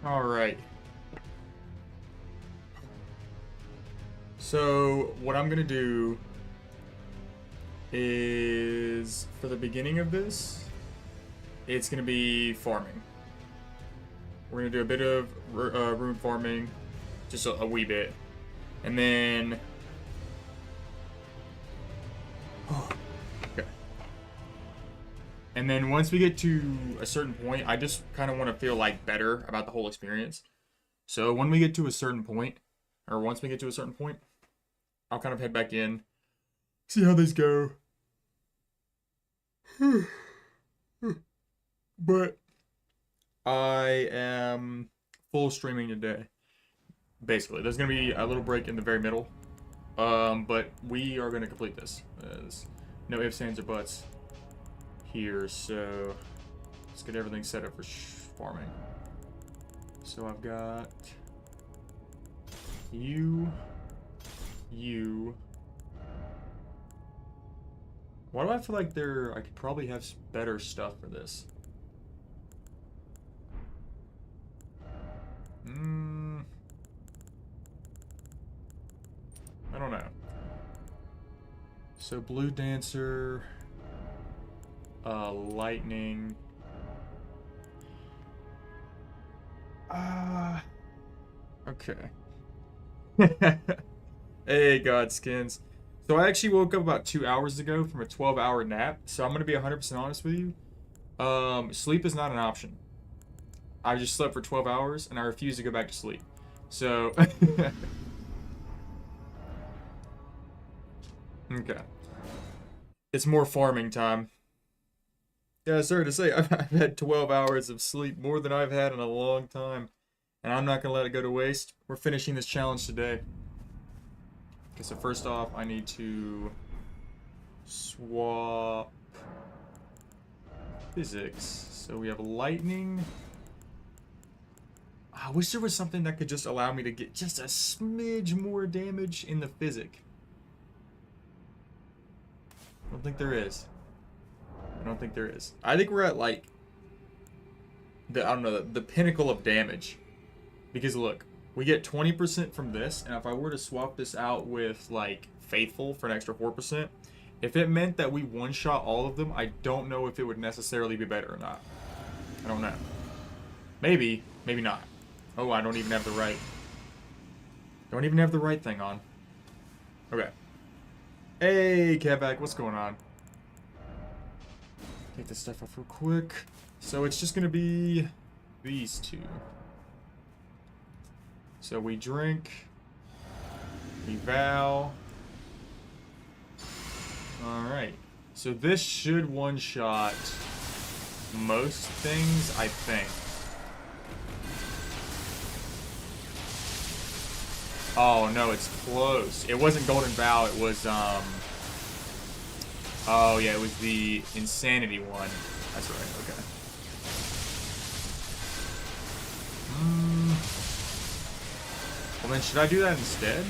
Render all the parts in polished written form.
Alright. So, what I'm gonna do is, for the beginning of this, it's gonna be farming. We're gonna do a bit of rune farming, just a wee bit. And then... okay. And then once we get to a certain point, I just kind of want to feel like better about the whole experience. So when we get to a certain point, or once we get to a certain point, I'll kind of head back in, see how these go. But I am full streaming today. Basically, there's gonna be a little break in the very middle, but we are gonna complete this. There's no ifs, ands, or buts here. So let's get everything set up for farming. So I've got you. Why do I feel like I could probably have better stuff for this? I don't know. So blue dancer, lightning. Okay. Hey, Godskins. So I actually woke up about 2 hours ago from a 12-hour nap. So I'm gonna be 100% honest with you. Sleep is not an option. I just slept for 12 hours and I refuse to go back to sleep. So okay. It's more farming time. Yeah, sorry to say, I've had 12 hours of sleep, more than I've had in a long time. And I'm not gonna let it go to waste. We're finishing this challenge today. Okay, so first off, I need to swap physics. So we have lightning. I wish there was something that could just allow me to get just a smidge more damage in the physic. I don't think there is. I don't think there is. I think we're at like I don't know, the pinnacle of damage. Because look, we get 20% from this, and if I were to swap this out with like Faithful for an extra 4%, if it meant that we one-shot all of them, I don't know if it would necessarily be better or not. I don't know. Maybe, maybe not. Oh, I don't even have the right. Don't even have the right thing on. Okay. Hey, Kevak, what's going on? Take this stuff off real quick. So it's just gonna be these two. So we drink, we vow. Alright. So this should one-shot most things, I think. Oh no, it's close. It wasn't Golden Vow, it was oh yeah, it was the Insanity one. That's right, okay. Well then, should I do that instead?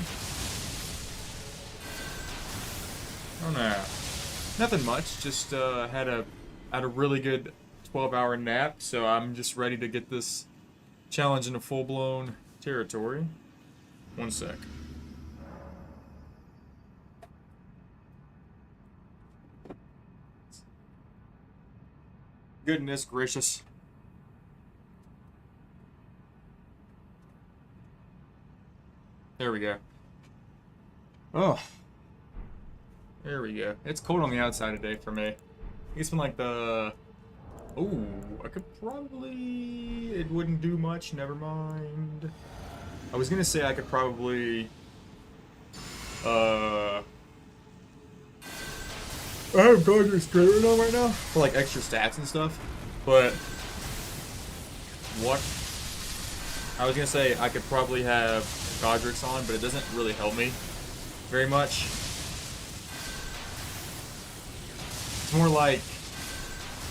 Oh no. Nothing much, just had a really good 12-hour nap, so I'm just ready to get this challenge into full-blown territory. One sec. Goodness gracious. There we go. Oh. There we go. It's cold on the outside today for me. It's been like the... Oh, I could probably... It wouldn't do much, never mind. I was gonna say I could probably... I have Godric Straight on right now for like extra stats and stuff, but... What? I was gonna say I could probably have Godric's on, but it doesn't really help me very much. It's more like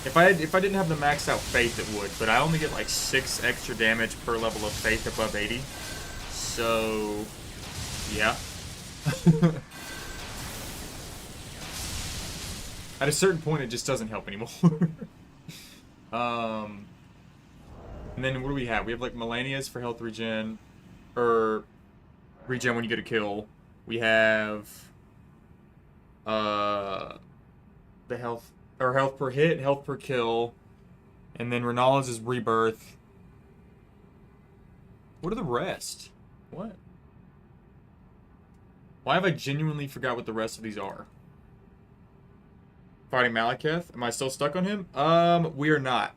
if I didn't have the maxed out Faith, it would, but I only get like 6 extra damage per level of Faith above 80. So yeah. At a certain point, it just doesn't help anymore. And then what do we have? We have like Melania's for health regen, or regen when you get a kill. We have the health or health per hit, health per kill, and then Renala's is rebirth. What are the rest? What? Why have I genuinely forgot what the rest of these are? Fighting Malekith. Am I still stuck on him? We are not.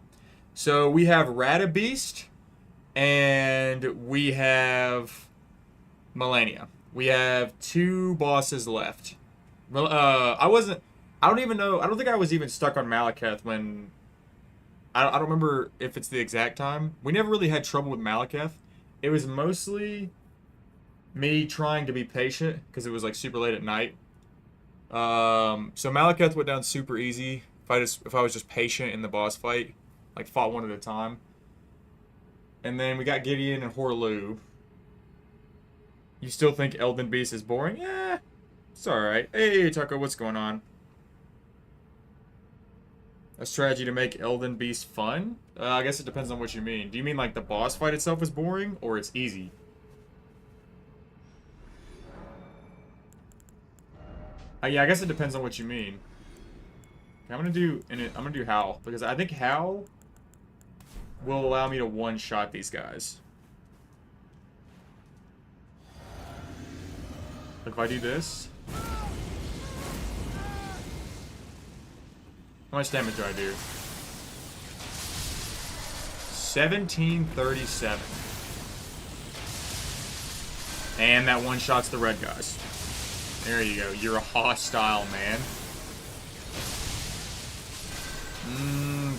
So we have Radabeast, and we have Melania. We have 2 bosses left. I don't even know. I don't think I was even stuck on Malekith when. I don't remember if it's the exact time. We never really had trouble with Malekith. It was mostly me trying to be patient because it was like super late at night. So Malekith went down super easy if I was just patient in the boss fight, like fought one at a time. And then we got Gideon and Horlu. You still think Elden Beast is boring? Yeah, it's alright. Hey, Tucker, what's going on? A strategy to make Elden Beast fun? I guess it depends on what you mean. Do you mean like the boss fight itself is boring, or it's easy? Yeah, I guess it depends on what you mean. Okay, I'm gonna do Howl, because I think Howl will allow me to one-shot these guys. Like if I do this. How much damage do I do? 1737. And that one-shots the red guys. There you go. You're a hostile, man.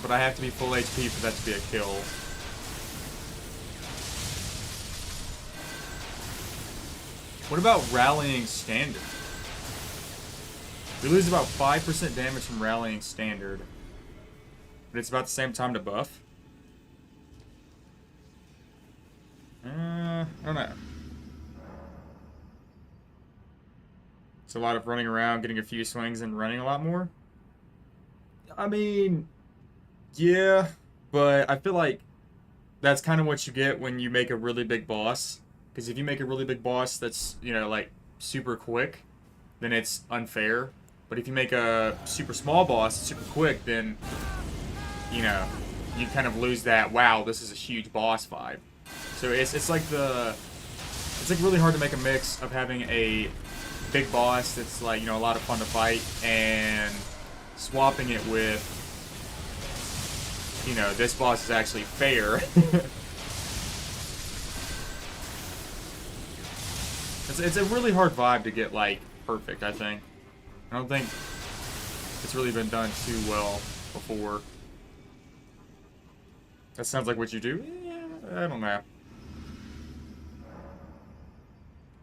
But I have to be full HP for that to be a kill. What about Rallying Standard? We lose about 5% damage from Rallying Standard. But it's about the same time to buff. I don't know. It's a lot of running around, getting a few swings, and running a lot more. I mean, yeah, but I feel like that's kind of what you get when you make a really big boss. Because if you make a really big boss that's, you know, like, super quick, then it's unfair. But if you make a super small boss super quick, then, you know, you kind of lose that, wow, this is a huge boss vibe. So it's like really hard to make a mix of having a big boss that's like, you know, a lot of fun to fight, and swapping it with, you know, this boss is actually fair. It's a really hard vibe to get, like, perfect, I think. I don't think it's really been done too well before. That sounds like what you do? Yeah, I don't know.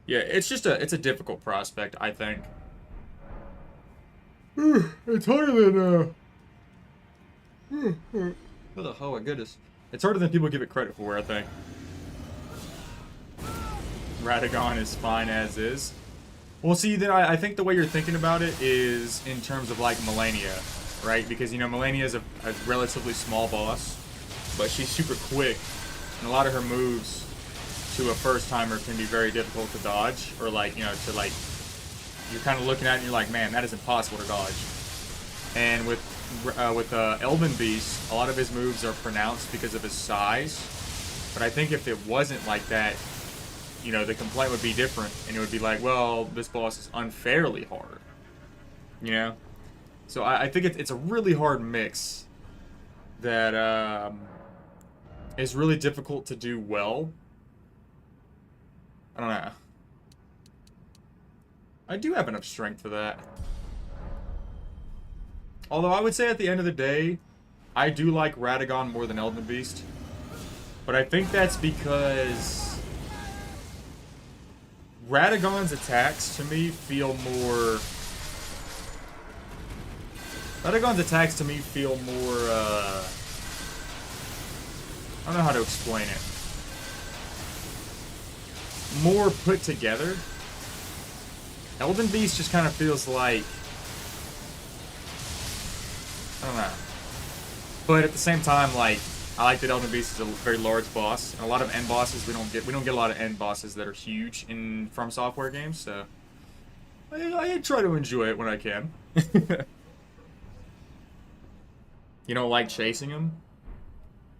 Yeah, it's a difficult prospect, I think. It's harder than, oh my goodness. It's harder than people give it credit for, I think. Radagon is fine as is. Well, see, then I think the way you're thinking about it is in terms of, like, Melania, right? Because, you know, Melania is a relatively small boss, but she's super quick, and a lot of her moves to a first-timer can be very difficult to dodge, or, like, you know, to, like, you're kind of looking at it and you're like, man, that is impossible to dodge. And with Elden Beast, a lot of his moves are pronounced because of his size, but I think if it wasn't like that, you know, the complaint would be different, and it would be like, well, this boss is unfairly hard, you know? So I think it's a really hard mix that is really difficult to do well. I don't know. I do have enough strength for that. Although I would say at the end of the day, I do like Radagon more than Elden Beast. But I think that's because Radagon's attacks to me feel more... Radagon's attacks to me feel more, I don't know how to explain it. More put together. Elden Beast just kind of feels like... I don't know. But at the same time, like, I like that Elden Beast is a very large boss, and a lot of end bosses we don't get a lot of end bosses that are huge in From Software games. So I try to enjoy it when I can. You don't like chasing him?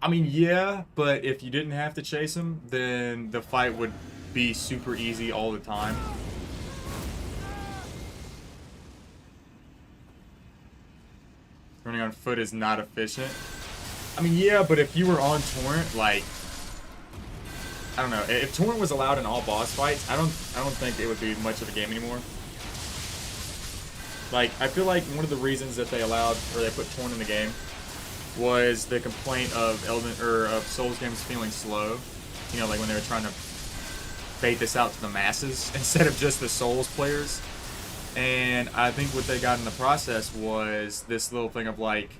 I mean, yeah, but if you didn't have to chase him, then the fight would be super easy all the time. Running on foot is not efficient. I mean, yeah, but if you were on Torrent, like, I don't know, if Torrent was allowed in all boss fights, I don't think it would be much of a game anymore. Like, I feel like one of the reasons that they allowed, or they put Torrent in the game, was the complaint of of Souls games feeling slow. You know, like when they were trying to bait this out to the masses instead of just the Souls players. And I think what they got in the process was this little thing of like,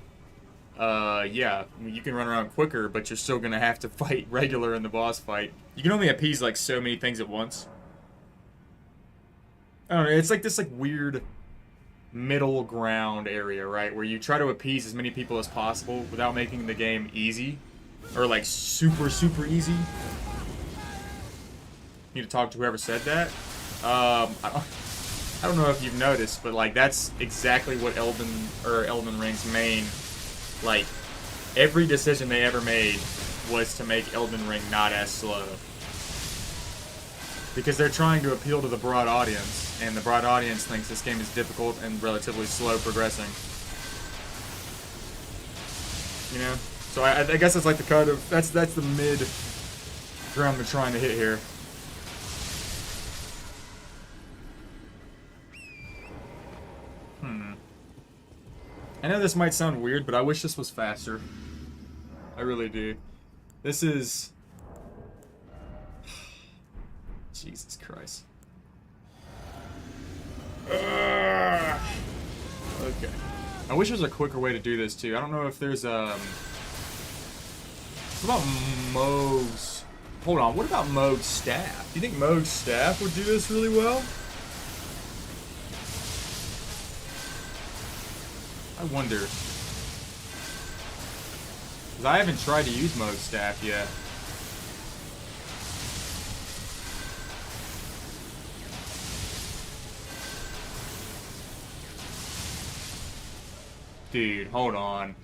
yeah, you can run around quicker, but you're still gonna have to fight regular in the boss fight. You can only appease like so many things at once. I don't know, it's like this like weird middle ground area, right? Where you try to appease as many people as possible without making the game easy. Or like super, super easy. Need to talk to whoever said that. I don't know if you've noticed, but like that's exactly what Elden Ring's main, like, every decision they ever made was to make Elden Ring not as slow. Because they're trying to appeal to the broad audience, and the broad audience thinks this game is difficult and relatively slow progressing. You know? So I guess it's like the kind of, that's the mid ground they're trying to hit here. I know this might sound weird, but I wish this was faster. I really do. This is... Jesus Christ. Okay. I wish there was a quicker way to do this, too. I don't know if there's, What about Moog's... Hold on, what about Moog's staff? Do you think Moog's staff would do this really well? I wonder. Because I haven't tried to use Moog's staff yet. Dude, hold on.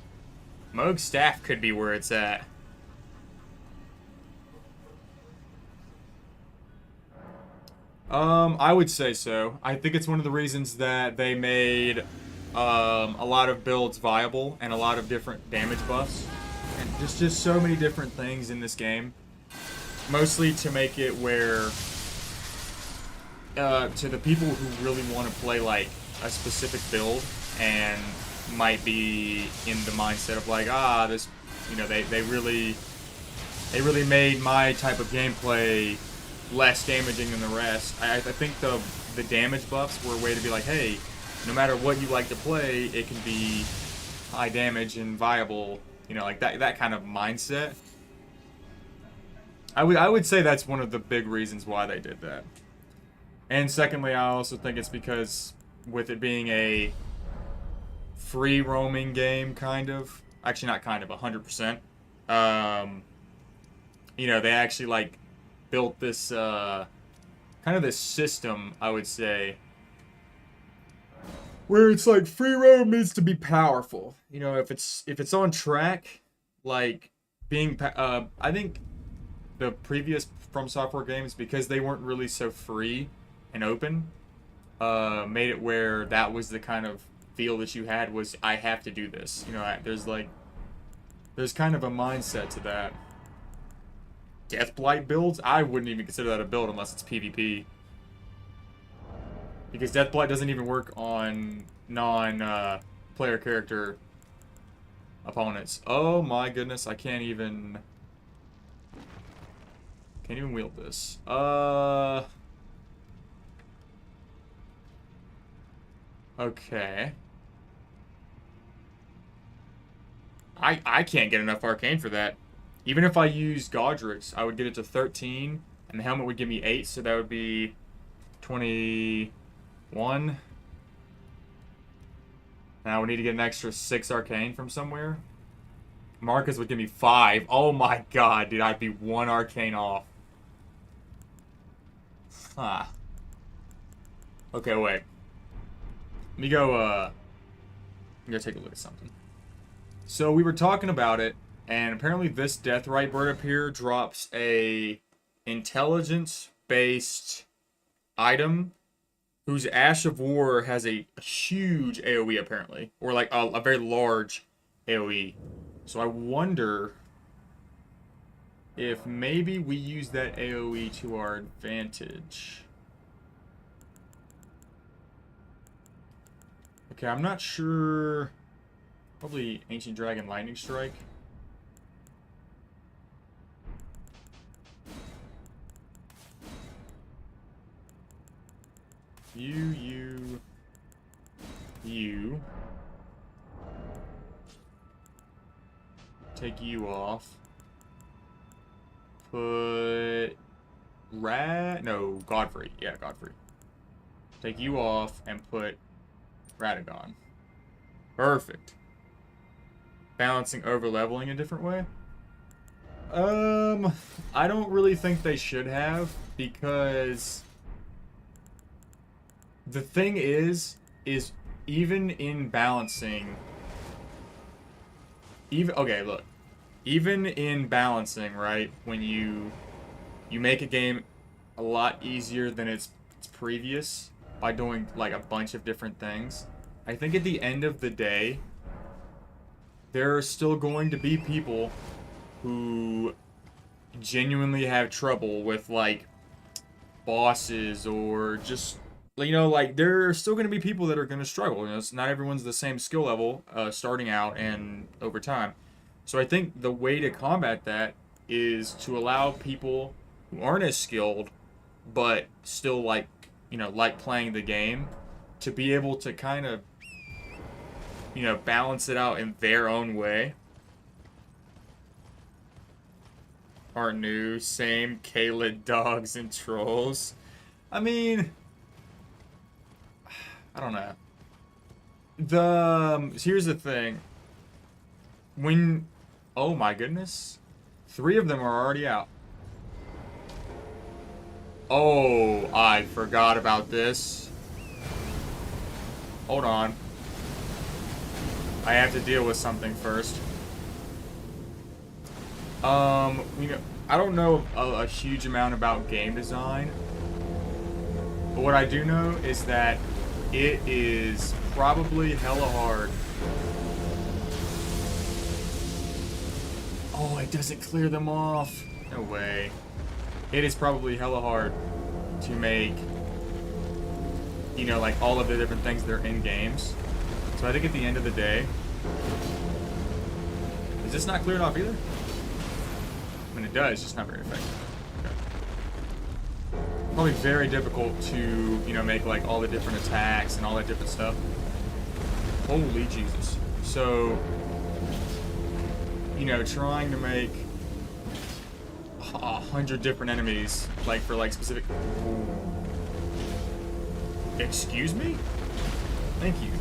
Moog's staff could be where it's at. I would say so. I think it's one of the reasons that they made a lot of builds viable and a lot of different damage buffs. And just so many different things in this game. Mostly to make it where, to the people who really want to play like a specific build and might be in the mindset of like, this, you know, they really made my type of gameplay less damaging than the rest. I think the damage buffs were a way to be like, hey, no matter what you like to play, it can be high damage and viable, you know, like that kind of mindset. I would say that's one of the big reasons why they did that. And secondly, I also think it's because with it being a free roaming game, kind of, actually not kind of, 100%, you know, they actually like built this kind of this system, I would say, where it's like free roam needs to be powerful. You know, if it's on track, like being I think the previous From Software games, because they weren't really so free and open, made it where that was the kind of feel that you had was, I have to do this. You know, there's kind of a mindset to that. Deathblight builds? I wouldn't even consider that a build unless it's PvP. Because Deathblight doesn't even work on non-player character opponents. Oh my goodness, I can't even wield this. Okay. I can't get enough arcane for that. Even if I use Godric's, I would get it to 13, and the helmet would give me 8, so that would be 21. And I would need to get an extra 6 arcane from somewhere. Marcus would give me 5. Oh my god, dude, I'd be 1 arcane off. Huh. Okay, wait. Let me go take a look at something. So we were talking about it, and apparently this Deathrite bird up here drops a intelligence-based item whose Ash of War has a huge AoE apparently, or like a very large AoE. So I wonder if maybe we use that AoE to our advantage. Okay, I'm not sure. Probably Ancient Dragon Lightning Strike. You. Take you off. Put no, Godfrey. Yeah, Godfrey. Take you off and put Radagon. Perfect. Balancing over leveling a different way. I don't really think they should have, because the thing is even in balancing, even in balancing, right, when you make a game a lot easier than its previous by doing like a bunch of different things, I think at the end of the day there are still going to be people who genuinely have trouble with like bosses, or just, you know, like there are still going to be people that are going to struggle. You know, it's not everyone's the same skill level starting out and over time. So I think the way to combat that is to allow people who aren't as skilled but still like, you know, like playing the game, to be able to kind of, you know, balance it out in their own way. Are new, same Kaled dogs and trolls. I mean, I don't know. Here's the thing. When, oh my goodness, 3 of them are already out. Oh, I forgot about this. Hold on. I have to deal with something first. You know, I don't know a huge amount about game design, but what I do know is that it is probably hella hard. Oh, it doesn't clear them off. No way. It is probably hella hard to make, you know, like all of the different things that are in games. So I think at the end of the day, is this not cleared off either? I mean, it does, just not very effective. Okay. Probably very difficult to, you know, make like all the different attacks and all that different stuff. Holy Jesus. So, you know, trying to make 100 different enemies, like for like specific... Excuse me? Thank you.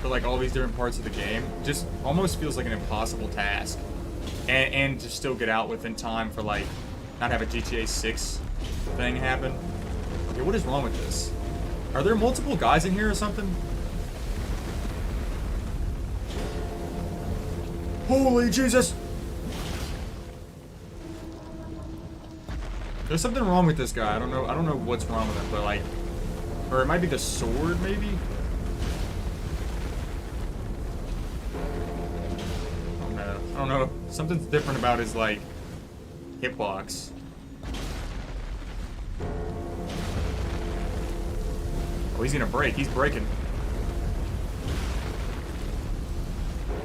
For like all these different parts of the game, just almost feels like an impossible task. And to still get out within time for like, not have a GTA 6 thing happen. Okay, what is wrong with this? Are there multiple guys in here or something? Holy Jesus! There's something wrong with this guy. I don't know what's wrong with him, but like, or it might be the sword, maybe? I don't know. Something's different about his, like, hitbox. Oh, he's gonna break. He's breaking.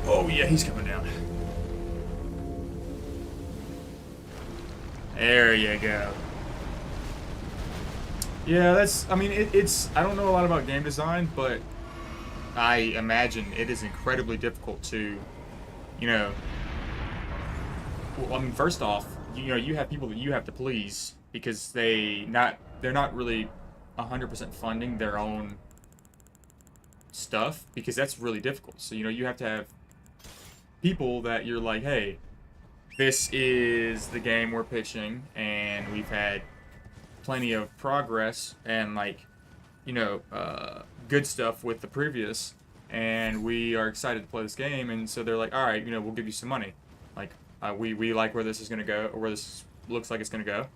Oh, yeah, he's coming down. There you go. Yeah, that's, I mean, it's, I don't know a lot about game design, but I imagine it is incredibly difficult to, you know, well, I mean, first off, you know, you have people that you have to please because they're not really 100% funding their own stuff, because that's really difficult. So, you know, you have to have people that you're like, hey, this is the game we're pitching, and we've had plenty of progress and, like, you know, good stuff with the previous, and we are excited to play this game. And so they're like, all right, you know, we'll give you some money. Like, we like where this is going to go, or where this looks like it's going to go.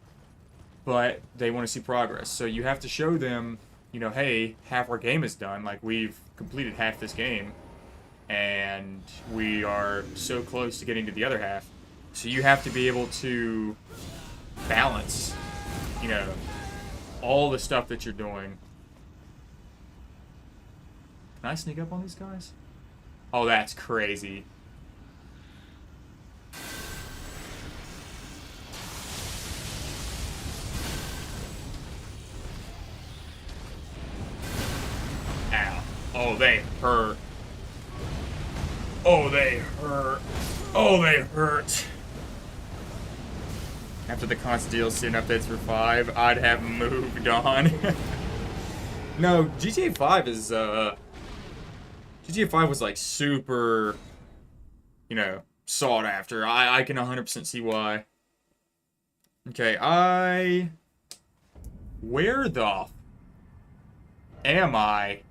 But they want to see progress. So you have to show them, you know, hey, half our game is done. Like, we've completed half this game, and we are so close to getting to the other half. So you have to be able to balance, you know, all the stuff that you're doing. Can I sneak up on these guys? Oh, that's crazy. Ow. Oh, they hurt. Oh, they hurt. Oh, they hurt. After the constant DLC and updates for 5, I'd have moved on. No, GTA 5 is, GTA 5 was, like, super, you know, sought after. I can 100% see why. Okay, where the am I?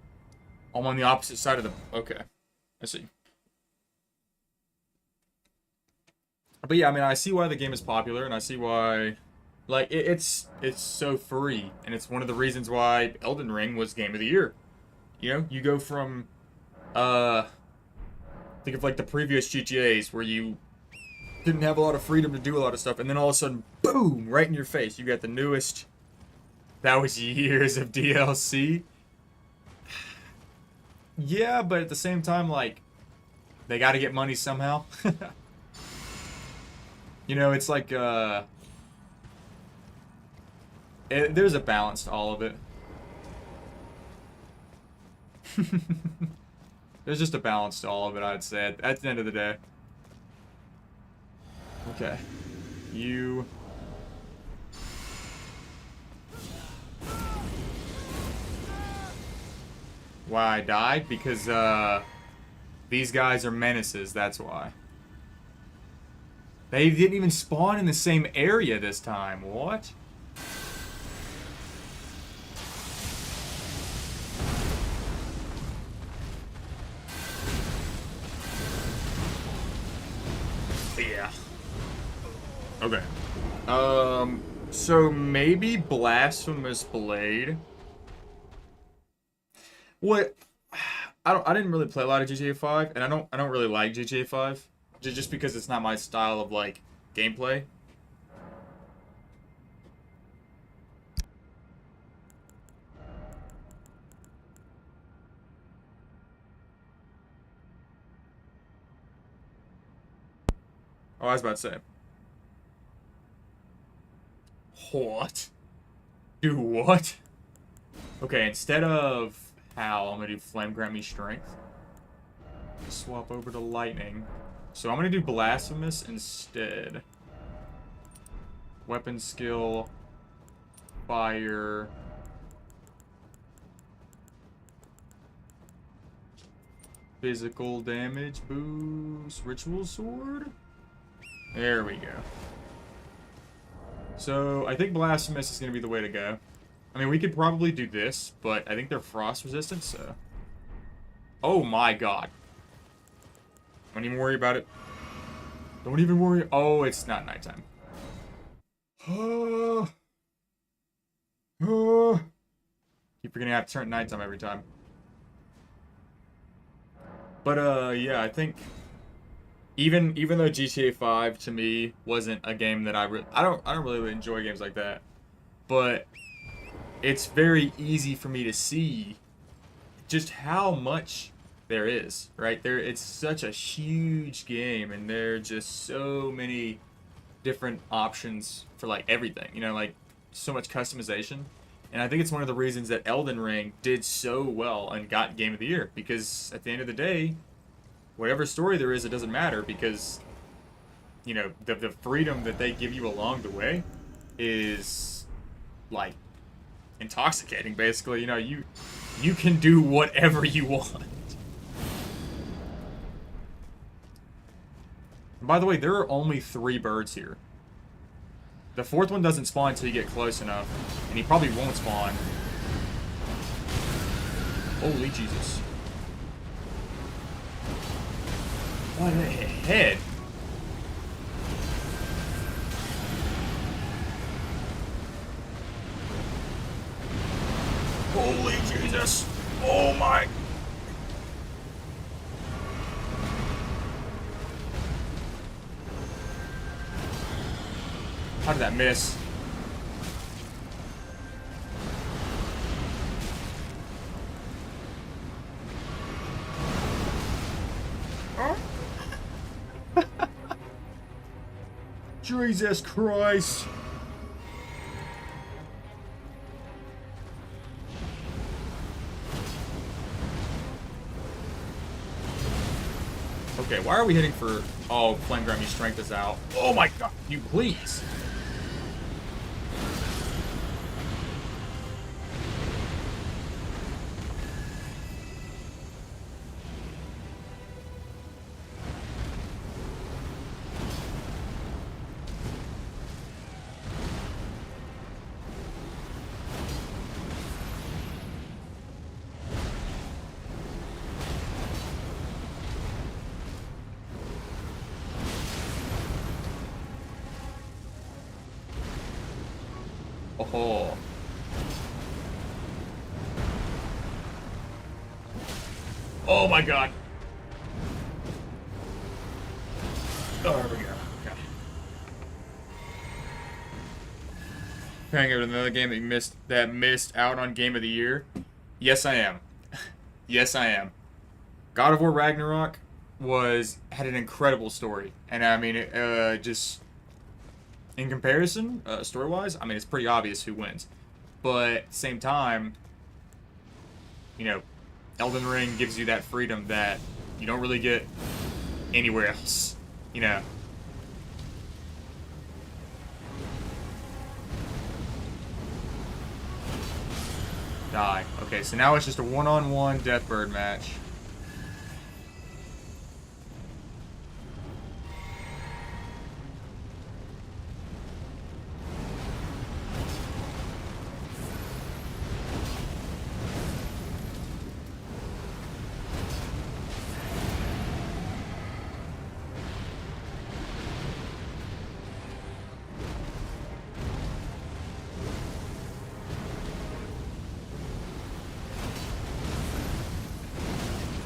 I'm on the opposite side of the... Okay, I see. But yeah, I mean, I see why the game is popular, and I see why, like, it's so free, and it's one of the reasons why Elden Ring was Game of the Year. You know, you go from, think of, like, the previous GTAs, where you didn't have a lot of freedom to do a lot of stuff, and then all of a sudden, boom, right in your face, you got the newest, that was years of DLC. Yeah, but at the same time, like, they gotta get money somehow. You know, it's like, there's a balance to all of it. There's just a balance to all of it, I'd say, at the end of the day. Okay. You... Why I died? Because, these guys are menaces, that's why. They didn't even spawn in the same area this time. What? Yeah. Okay. So maybe Blasphemous Blade. What? I didn't really play a lot of GTA 5, and I don't really like GTA 5. Just because it's not my style of, like, gameplay. Oh, I was about to say. What? Do what? Okay, instead of Hal, I'm gonna do Flame Grant Me Strength. Swap over to Lightning. So I'm gonna do Blasphemous instead. Weapon skill. Fire. Physical damage boost. Ritual sword? There we go. So I think Blasphemous is gonna be the way to go. I mean, we could probably do this, but I think they're frost resistant, so... Oh my god. Don't even worry about it. Don't even worry. Oh, it's not nighttime. Keep forgetting I have to turn nighttime every time. But, yeah, I think... Even though GTA 5, to me, wasn't a game that I don't really enjoy games like that. But... it's very easy for me to see just how much there is, right? It's such a huge game, and there are just so many different options for, like, everything, you know, like, so much customization. And I think it's one of the reasons that Elden Ring did so well and got Game of the Year, because at the end of the day, whatever story there is, it doesn't matter, because, you know, the freedom that they give you along the way is, like, intoxicating, basically. You know, you can do whatever you want. By the way, there are only 3 birds here. The 4th one doesn't spawn until you get close enough. And he probably won't spawn. Holy Jesus. What a head. Holy Jesus. Oh my. How did that miss? Jesus Christ. Okay, why are we hitting for... Oh, Flame Grammy strength is out. Oh my god, you please. Oh. Oh my god. Oh, there we go. Okay. Comparing it to another game that missed out on Game of the Year. Yes, I am. Yes, I am. God of War Ragnarok had an incredible story, and I mean, just in comparison, story-wise, I mean, it's pretty obvious who wins. But at the same time, you know, Elden Ring gives you that freedom that you don't really get anywhere else. You know. Die. Okay, so now it's just a one-on-one Deathbird match.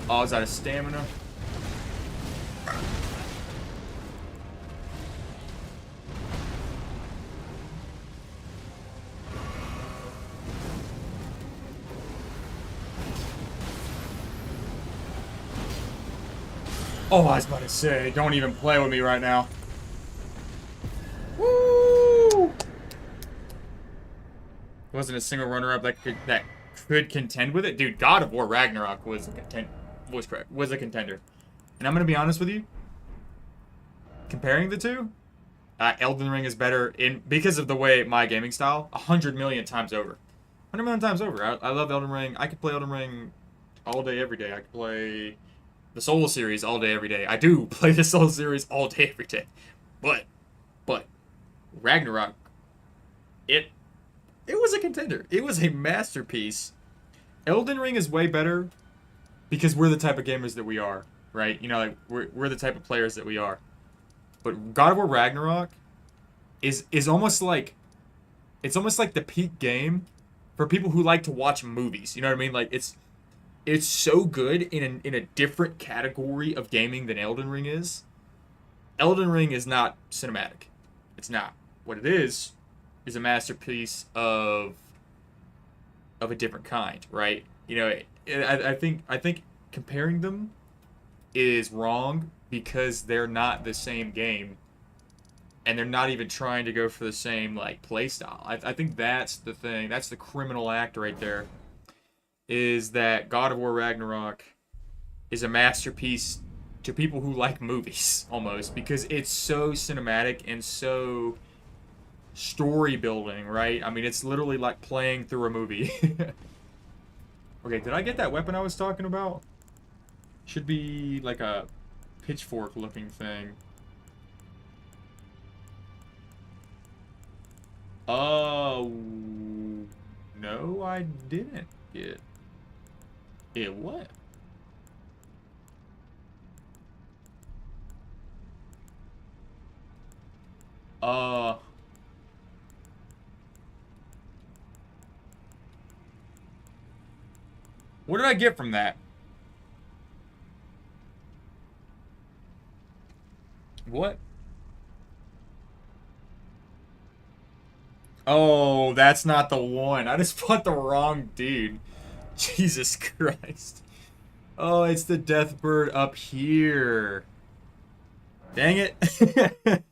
Oh, is that a stamina? Oh, I was about to say, don't even play with me right now. Woo! Wasn't a single runner-up that could contend with it, dude. God of War Ragnarok was a contender, and I'm gonna be honest with you. Comparing the two, Elden Ring is better because of the way my gaming style. 100 million times over. 100 million times over. I love Elden Ring. I could play Elden Ring all day, every day. I could play the Soul series all day, every day. I do play the Soul series all day, every day. But Ragnarok, it was a contender. It was a masterpiece. Elden Ring is way better because we're the type of gamers that we are, right? You know, like we're the type of players that we are. But God of War Ragnarok is almost like the peak game for people who like to watch movies. You know what I mean? Like it's so good in a different category of gaming than Elden Ring is. Elden Ring is not cinematic. It's not. What it is a masterpiece of a different kind, right? You know, I think comparing them is wrong because they're not the same game, and they're not even trying to go for the same like play style. I think that's the thing. That's the criminal act right there. Is that God of War Ragnarok is a masterpiece to people who like movies almost because it's so cinematic and so story building, right? I mean, it's literally like playing through a movie. Okay, did I get that weapon I was talking about? Should be like a pitchfork looking thing. Oh, no, I didn't get it. What? Uh, what did I get from that? What? Oh, that's not the one. I just put the wrong dude. Jesus Christ. Oh, it's the death bird up here. Dang it.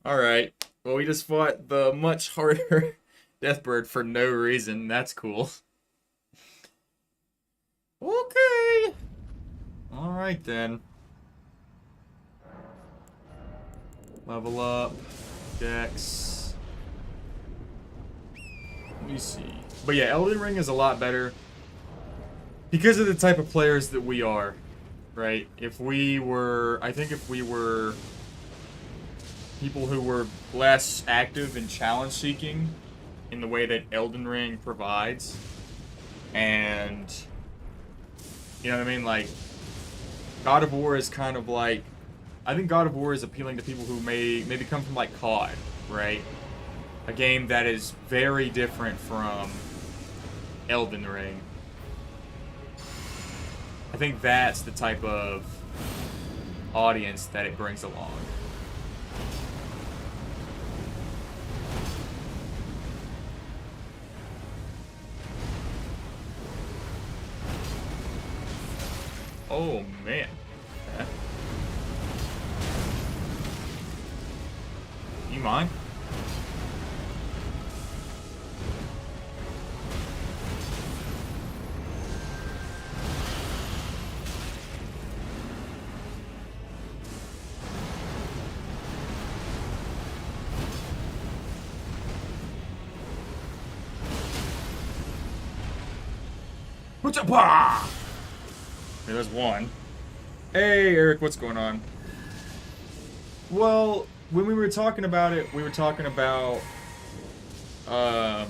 Alright. Well, we just fought the much harder death bird for no reason. That's cool. Okay. Alright then. Level up. Dex. Let me see. But yeah, Elden Ring is a lot better because of the type of players that we are, right? If we were, I think if we were people who were less active and challenge seeking in the way that Elden Ring provides, and you know what I mean, like God of War is kind of like, I think God of War is appealing to people who maybe come from like COD, right? A game that is very different from Elden Ring. I think that's the type of audience that it brings along. Oh man. Okay. You mind? Okay, there's one. Hey, Eric, what's going on? Well, when we were talking about it, we were talking about have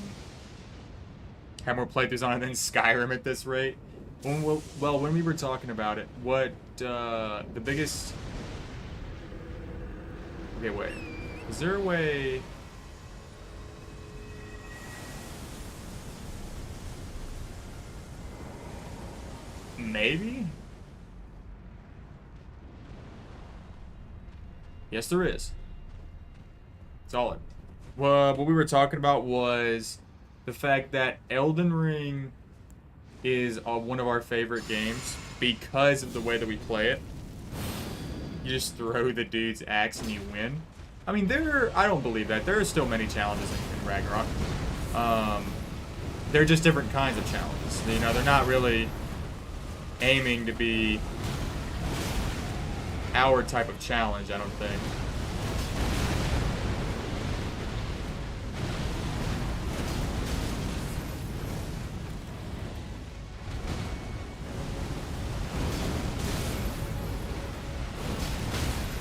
more playthroughs on it than Skyrim at this rate. When we were talking about it, what the biggest? Okay, wait. Is there a way? Maybe? Yes, there is. Solid. Well, what we were talking about was the fact that Elden Ring is one of our favorite games because of the way that we play it. You just throw the dude's axe and you win. I mean, I don't believe that. There are still many challenges in Ragnarok. They're just different kinds of challenges. You know, they're not really aiming to be our type of challenge, I don't think.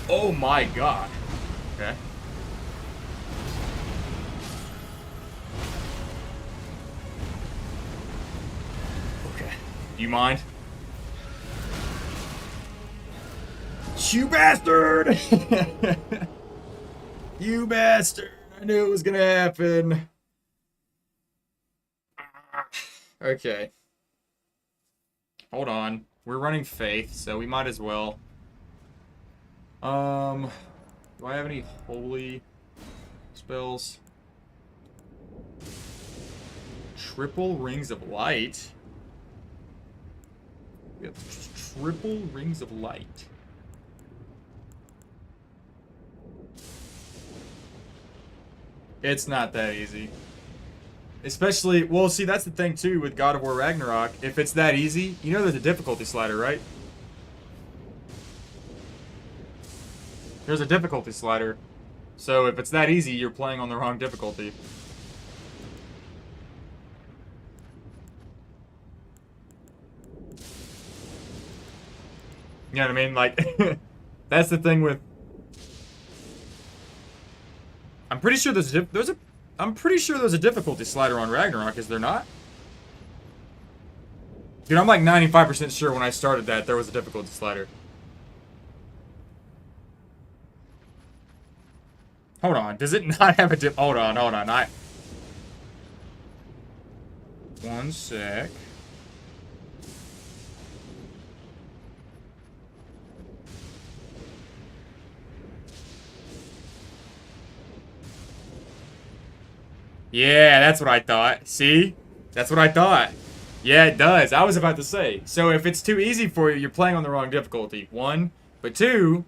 Oh my god. Okay. Okay. Do you mind? You bastard! You bastard! I knew it was gonna happen. Okay. Hold on. We're running Faith, so we might as well. Do I have any holy spells? Triple Rings of Light. We have triple Rings of Light. It's not that easy. Especially, well, see, that's the thing, too, with God of War Ragnarok. If it's that easy, you know there's a difficulty slider, right? There's a difficulty slider. So if it's that easy, you're playing on the wrong difficulty. You know what I mean? Like, that's the thing with... I'm pretty sure there's a I'm pretty sure there's a difficulty slider on Ragnarok, is there not? Dude, I'm like 95% sure when I started that there was a difficulty slider. Hold on, does it not have a hold on, one sec. Yeah, that's what I thought. See? That's what I thought. Yeah, it does. I was about to say. So if it's too easy for you, you're playing on the wrong difficulty. One. But two,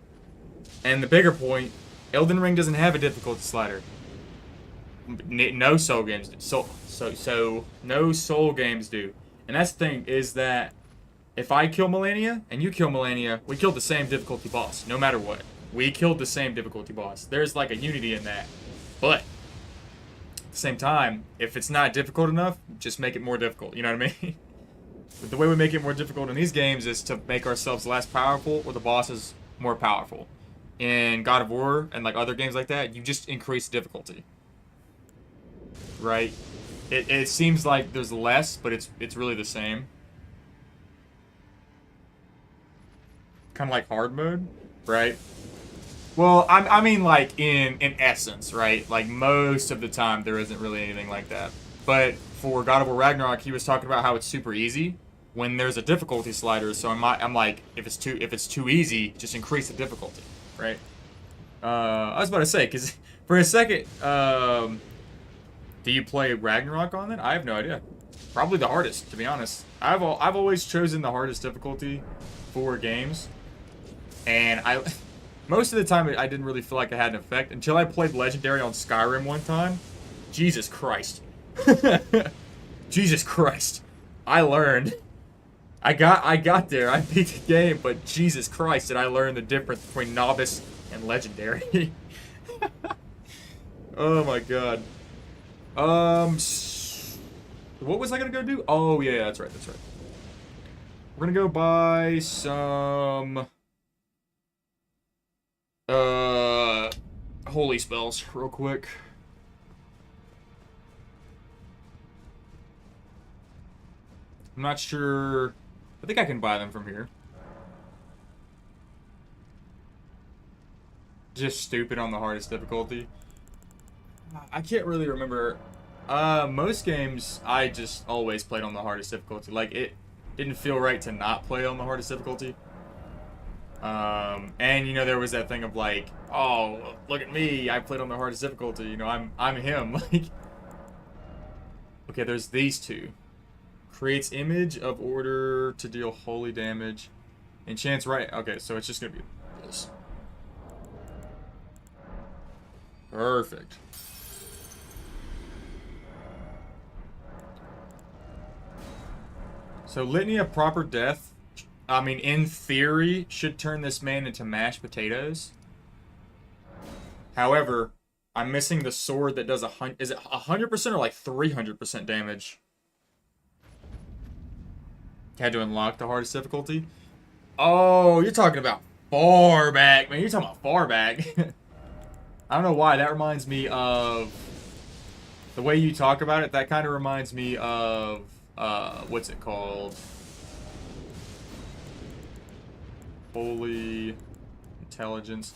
and the bigger point, Elden Ring doesn't have a difficulty slider. No Soul games do. No Soul games do. And that's the thing, is that if I kill Melania and you kill Melania, we killed the same difficulty boss, no matter what. We killed the same difficulty boss. There's like a unity in that. But at the same time, if it's not difficult enough, just make it more difficult. You know what I mean? But the way we make it more difficult in these games is to make ourselves less powerful or the bosses more powerful. In God of War and like other games like that, you just increase difficulty. Right? It seems like there's less, but it's really the same. Kind of like hard mode, right? Well, I mean like in essence, right? Like most of the time there isn't really anything like that. But for God of War Ragnarok, he was talking about how it's super easy when there's a difficulty slider. So I'm like, if it's too easy, just increase the difficulty, right? I was about to say, because for a second, do you play Ragnarok on it? I have no idea. Probably the hardest, to be honest. I've always chosen the hardest difficulty for games, and most of the time I didn't really feel like it had an effect until I played Legendary on Skyrim one time. Jesus Christ. Jesus Christ. I learned. I got there. I beat the game, but Jesus Christ, did I learn the difference between novice and legendary. Oh my god. What was I gonna go do? Oh yeah, that's right. We're gonna go buy some holy spells real quick. I'm not sure. I think I can buy them from here. Just stupid on the hardest difficulty. I can't really remember. Most games I just always played on the hardest difficulty. Like, it didn't feel right to not play on the hardest difficulty. And you know, there was that thing of like, oh, look at me, I played on the hardest difficulty, you know, I'm him. Like, okay, there's these two. Creates image of order to deal holy damage. Enchants right. Okay, so it's just gonna be this. Perfect. So Litany of Proper Death, I mean, in theory, should turn this man into mashed potatoes. However, I'm missing the sword that does is it 100% or like 300% damage? Had to unlock the hardest difficulty. Oh, you're talking about far back, man. You're talking about far back. I don't know why. That reminds me of the way you talk about it. That kind of reminds me of what's it called? Holy Intelligence.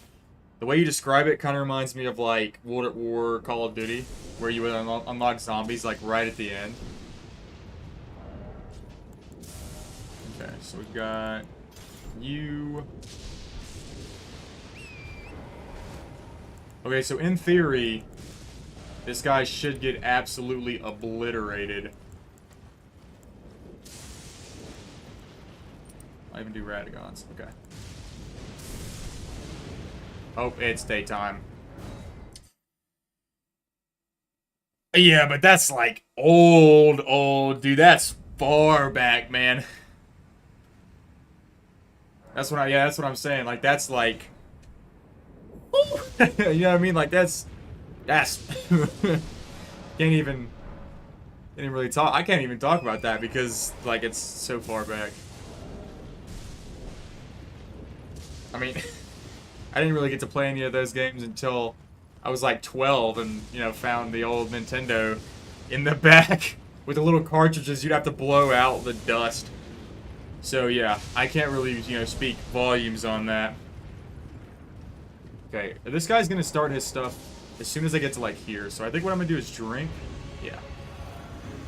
The way you describe it kind of reminds me of like World at War, Call of Duty, where you would unlock zombies like right at the end. Okay, so we've got you. Okay, so in theory, this guy should get absolutely obliterated. I'll even do Radagons. Okay. Oh, it's daytime. Yeah, but that's like old, dude. That's far back, man. That's what that's what I'm saying. Like, that's like, you know what I mean? Like, that's can't even really talk. I can't even talk about that because like it's so far back. I mean, I didn't really get to play any of those games until I was like 12 and, you know, found the old Nintendo in the back with the little cartridges you'd have to blow out the dust. So yeah, I can't really, you know, speak volumes on that. Okay, this guy's gonna start his stuff as soon as I get to like here. So I think what I'm gonna do is drink. Yeah.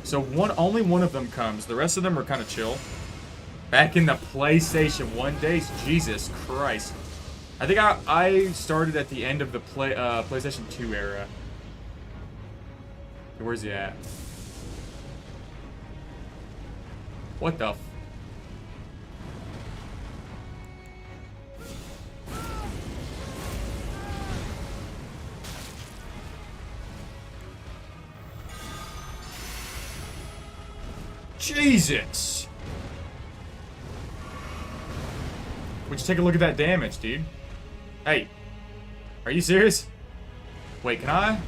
So only one of them comes. The rest of them are kind of chill. Back in the PlayStation 1 days, Jesus Christ. I think I started at the end of the PlayStation 2 era. Where's he at? What the f... Jesus! Would you take a look at that damage, dude? Hey. Are you serious? Wait, can I?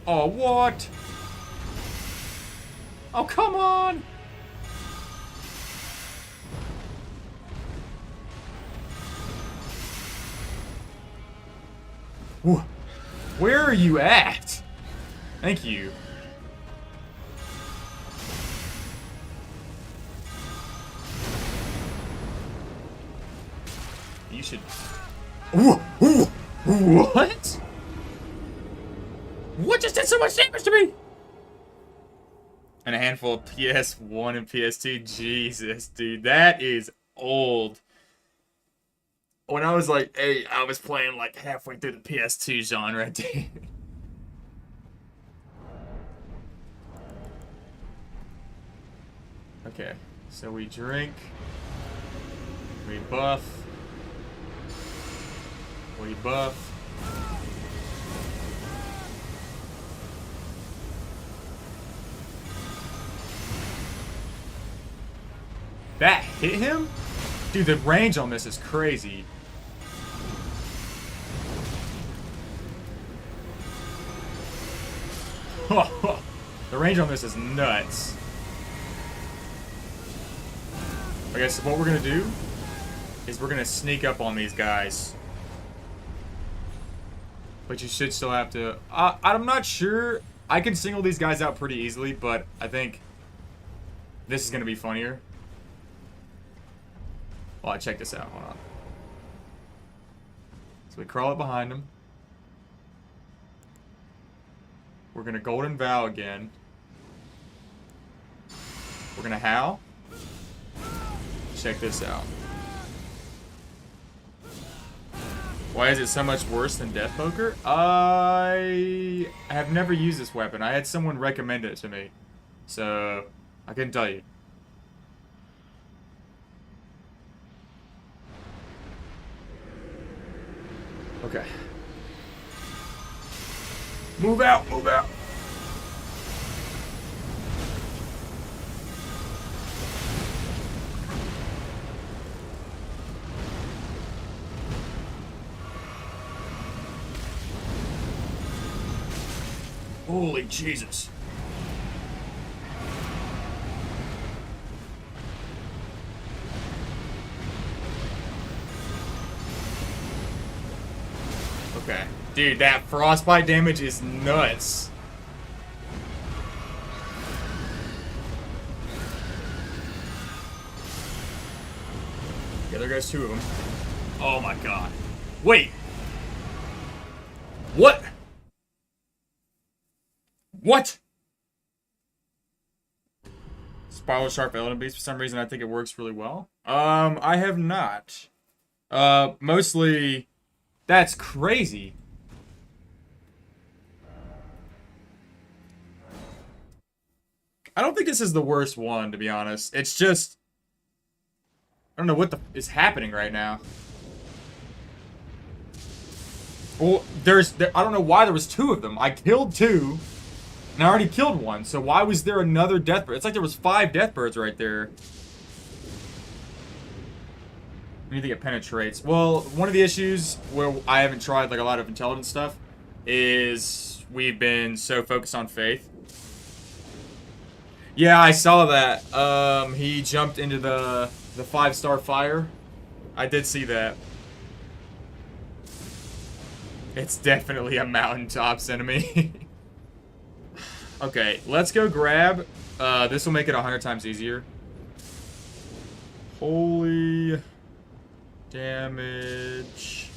Oh, what? Oh, come on! Where are you at? Thank you. You should... What? What just did so much damage to me? And a handful of PS1 and PS2. Jesus, dude. That is old. When I was like 8, I was playing like halfway through the PS2 genre, dude. Okay, so we drink. We buff. We buff. That hit him? Dude, the range on this is crazy. The range on this is nuts. Okay, so what we're gonna do is we're gonna sneak up on these guys. But you should still have to... I'm not sure. I can single these guys out pretty easily, but I think this is gonna be funnier. Well, check this out. Hold on. So we crawl up behind him. We're gonna Golden Vow again. We're gonna howl. Check this out. Why is it so much worse than Death Poker? I have never used this weapon. I had someone recommend it to me. So, I couldn't tell you. Okay. Move out, move out. Holy Jesus. Okay. Dude, that frostbite damage is nuts. Yeah, there goes 2 of them. Oh my god. Wait. What? What? Spiral Sharp Elden Beast, for some reason I think it works really well. I have not. Mostly... That's crazy. I don't think this is the worst one, to be honest. It's just... I don't know what is happening right now. Well, I don't know why there was 2 of them. I killed 2, and I already killed 1. So why was there another death bird? It's like there was 5 death birds right there. I need to get penetrates. Well, one of the issues where I haven't tried like a lot of intelligence stuff is we've been so focused on faith. Yeah, I saw that. He jumped into the 5-star fire. I did see that. It's definitely a mountaintops enemy. Okay, let's go grab. This will make it 100 times easier. Holy damage.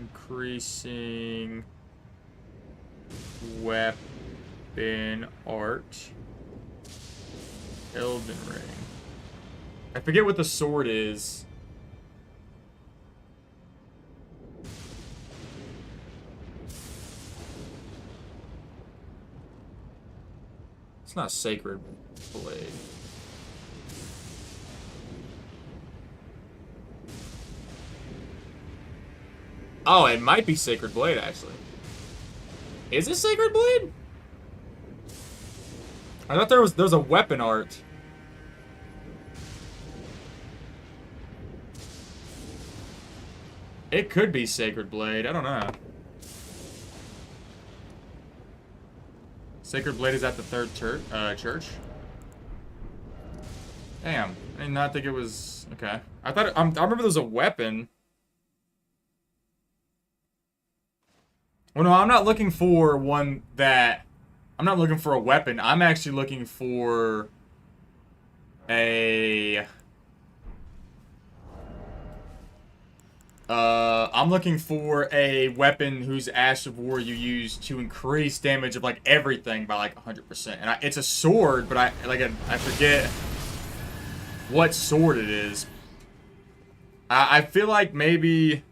Increasing weapon art. Elden Ring. I forget what the sword is. It's not Sacred Blade. Oh, it might be Sacred Blade, actually. Is it Sacred Blade? I thought there was a weapon art. It could be Sacred Blade. I don't know. Sacred Blade is at the third church. Damn, I did not think it was. Okay, I remember there was a weapon. Well, no, I'm not looking for one that. I'm not looking for a weapon. I'm actually looking for a. I'm looking for a weapon whose Ash of War you use to increase damage of like everything by like 100%. And it's a sword, but I forget what sword it is. I feel like maybe.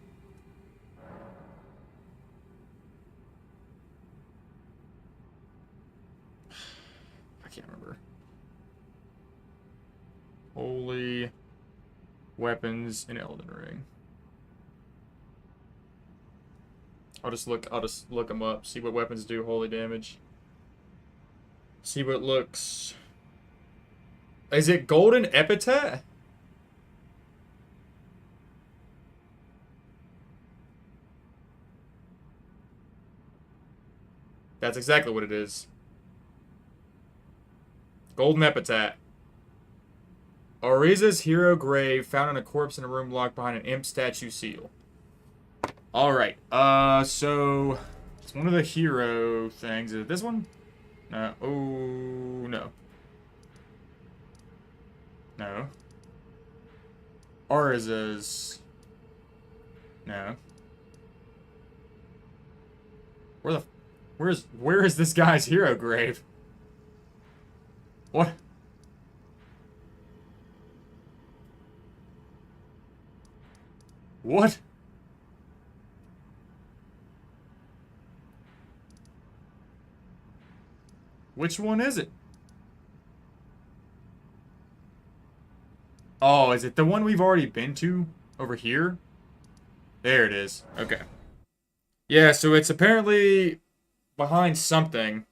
I can't remember. Holy weapons in Elden Ring. I'll just look them up, see what weapons do holy damage. See what looks. Is it Golden Epithet? That's exactly what it is. Golden Epithet. Oriza's hero grave found in a corpse in a room locked behind an imp statue seal. Alright, so it's one of the hero things. Is it this one? No. Oh, no. No. Oriza's. No. Where is this guy's hero grave? What? What? Which one is it? Oh, is it the one we've already been to over here? There it is. Okay. Yeah, so it's apparently behind something.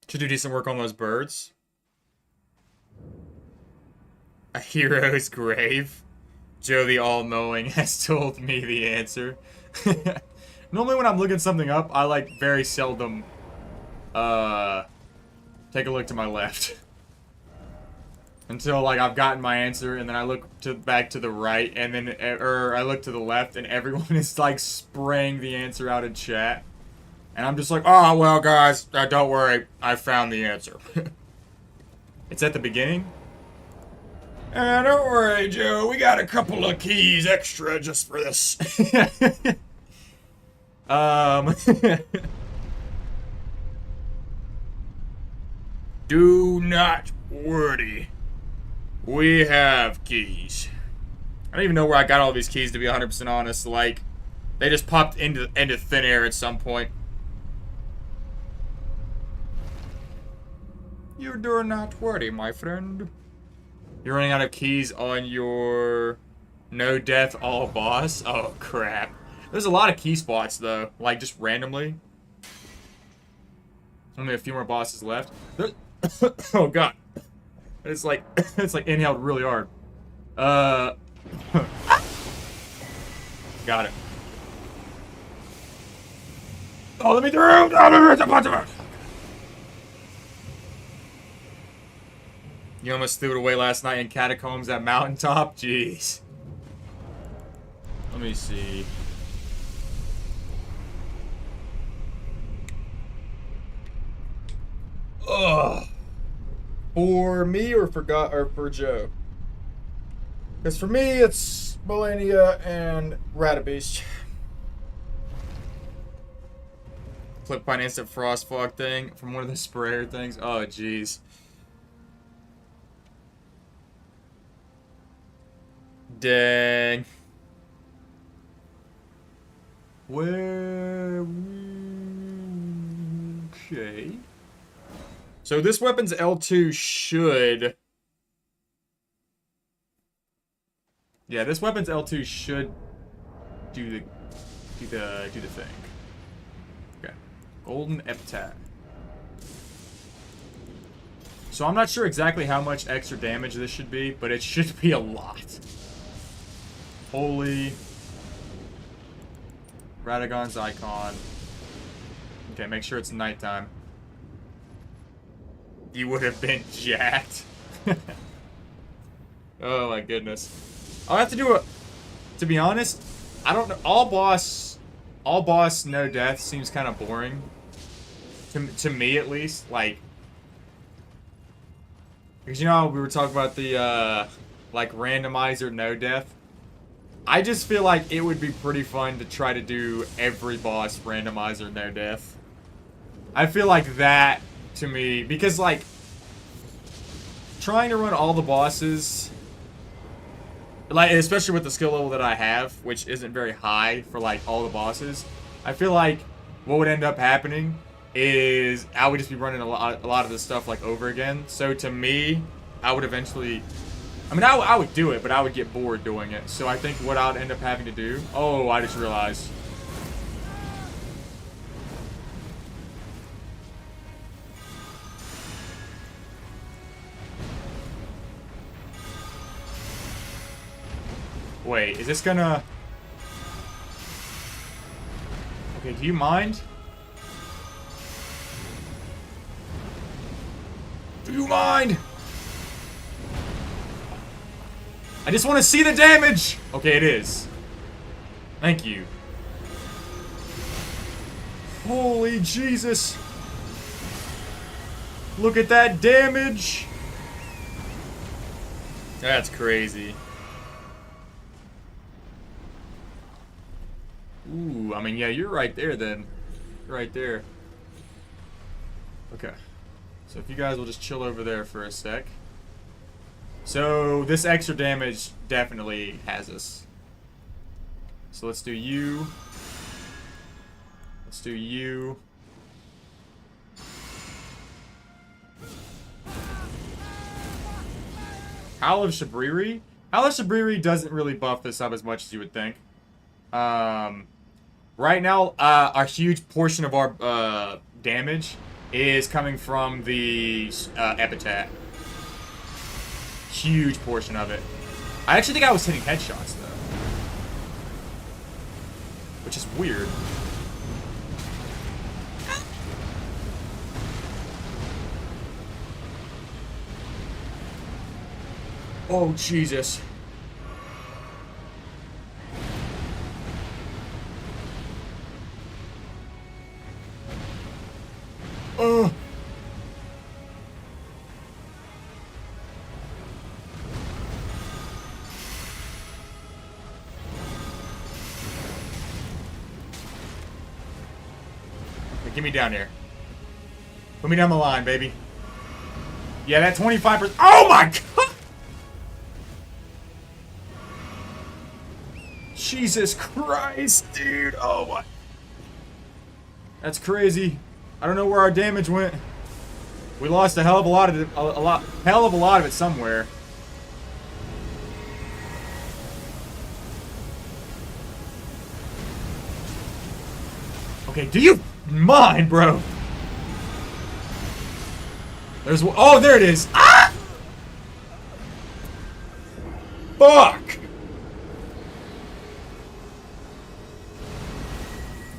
To do decent work on those birds. A hero's grave. Joe the All-Knowing has told me the answer. Normally when I'm looking something up, I like very seldom take a look to my left. Until like I've gotten my answer and then I look back to the right and then I look to the left and everyone is like spraying the answer out in chat. And I'm just like, "Oh, well guys, don't worry. I found the answer." It's at the beginning. Don't worry, Joe. We got a couple of keys extra just for this. Do not worry. We have keys. I don't even know where I got all these keys, to be 100% honest. Like, they just popped into thin air at some point. You do not worry, my friend. You're running out of keys on your no death all boss? Oh, crap. There's a lot of key spots, though. Like, just randomly. Only a few more bosses left. Oh, God. It's like inhaled really hard. Got it. Oh, let me through! You almost threw it away last night in catacombs at mountaintop? Jeez. Let me see. Ugh. For me or for Joe? Because for me, it's Melania and Ratabeast. Clip by an instant frost fog thing from one of the sprayer things. Oh, jeez. Dang. Where? Okay. So this weapon's L2 should. Yeah, this weapon's L2 should do the thing. Okay. Golden Epitaph. So I'm not sure exactly how much extra damage this should be, but it should be a lot. Holy. Radagon's icon. Okay, make sure it's nighttime. You would have been jacked. Oh my goodness. I'll have to do a... To be honest, I don't know. All boss, no death seems kind of boring. To me, at least. Like... Because you know how we were talking about the, like, randomizer no death? I just feel like it would be pretty fun to try to do every boss randomizer no death. I feel like that, to me, because, like, trying to run all the bosses, like, especially with the skill level that I have, which isn't very high for, like, all the bosses, I feel like what would end up happening is I would just be running a lot of this stuff, like, over again. So, to me, I would eventually... I mean, I would do it, but I would get bored doing it. So I think what I would end up having to do... Oh, I just realized. Wait, is this gonna... Okay, do you mind? Do you mind? I just want to see the damage! Okay, it is. Thank you. Holy Jesus. Look at that damage! That's crazy. Ooh, I mean, yeah, you're right there then. You're right there. Okay. So if you guys will just chill over there for a sec. So, this extra damage definitely has us. So let's do you. Let's do you. Howl of Shabriri? Howl of Shabriri doesn't really buff this up as much as you would think. Right now, a huge portion of our damage is coming from the Epitaph. Huge portion of it. I actually think I was hitting headshots, though. Which is weird. Oh, Jesus. Oh. Get me down here. Put me down the line, baby. Yeah, that 25%. Oh my god! Jesus Christ, dude. Oh my. That's crazy. I don't know where our damage went. We lost a hell of a lot of it, hell of a lot of it somewhere. Okay, do you mind, bro? There's... Oh, there it is. Ah! Fuck!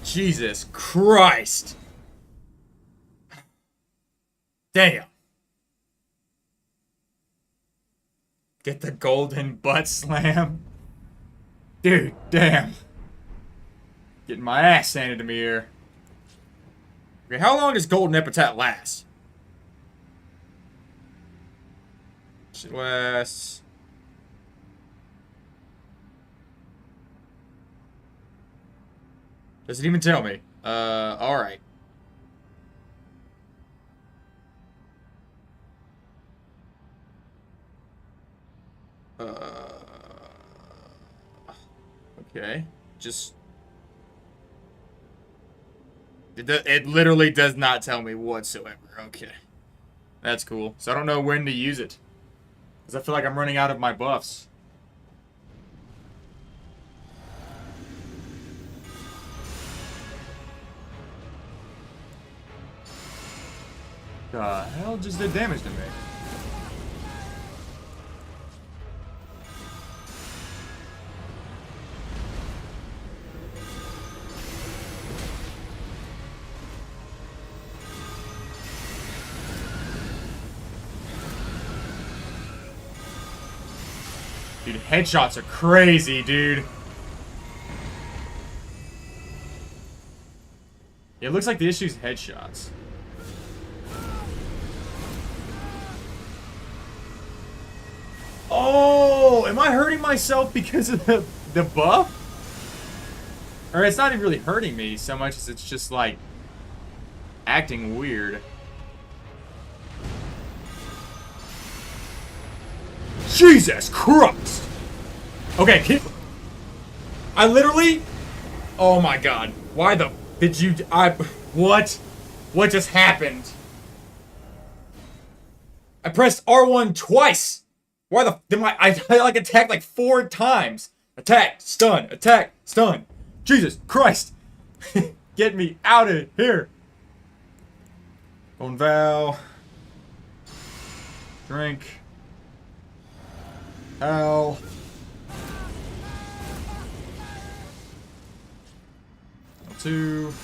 Jesus Christ. Damn. Get the golden butt slam. Dude, damn. Getting my ass handed to me here. Okay, how long does Golden Epitaph last? It lasts... Does it even tell me? Alright. Okay. Just... It literally does not tell me whatsoever. Okay. That's cool. So I don't know when to use it. Because I feel like I'm running out of my buffs. The hell just did damage to me? Dude, headshots are crazy, dude. It looks like the issue is headshots. Oh, am I hurting myself because of the buff? Or it's not even really hurting me so much as it's just like acting weird. Jesus Christ! Okay, I literally... Oh my god. Why the... Did you... What? What just happened? I pressed R1 twice! Why the... I like attacked like 4 times. Attack, stun, attack, stun. Jesus Christ! Get me out of here! Golden Vow. Drink. Ow. Two.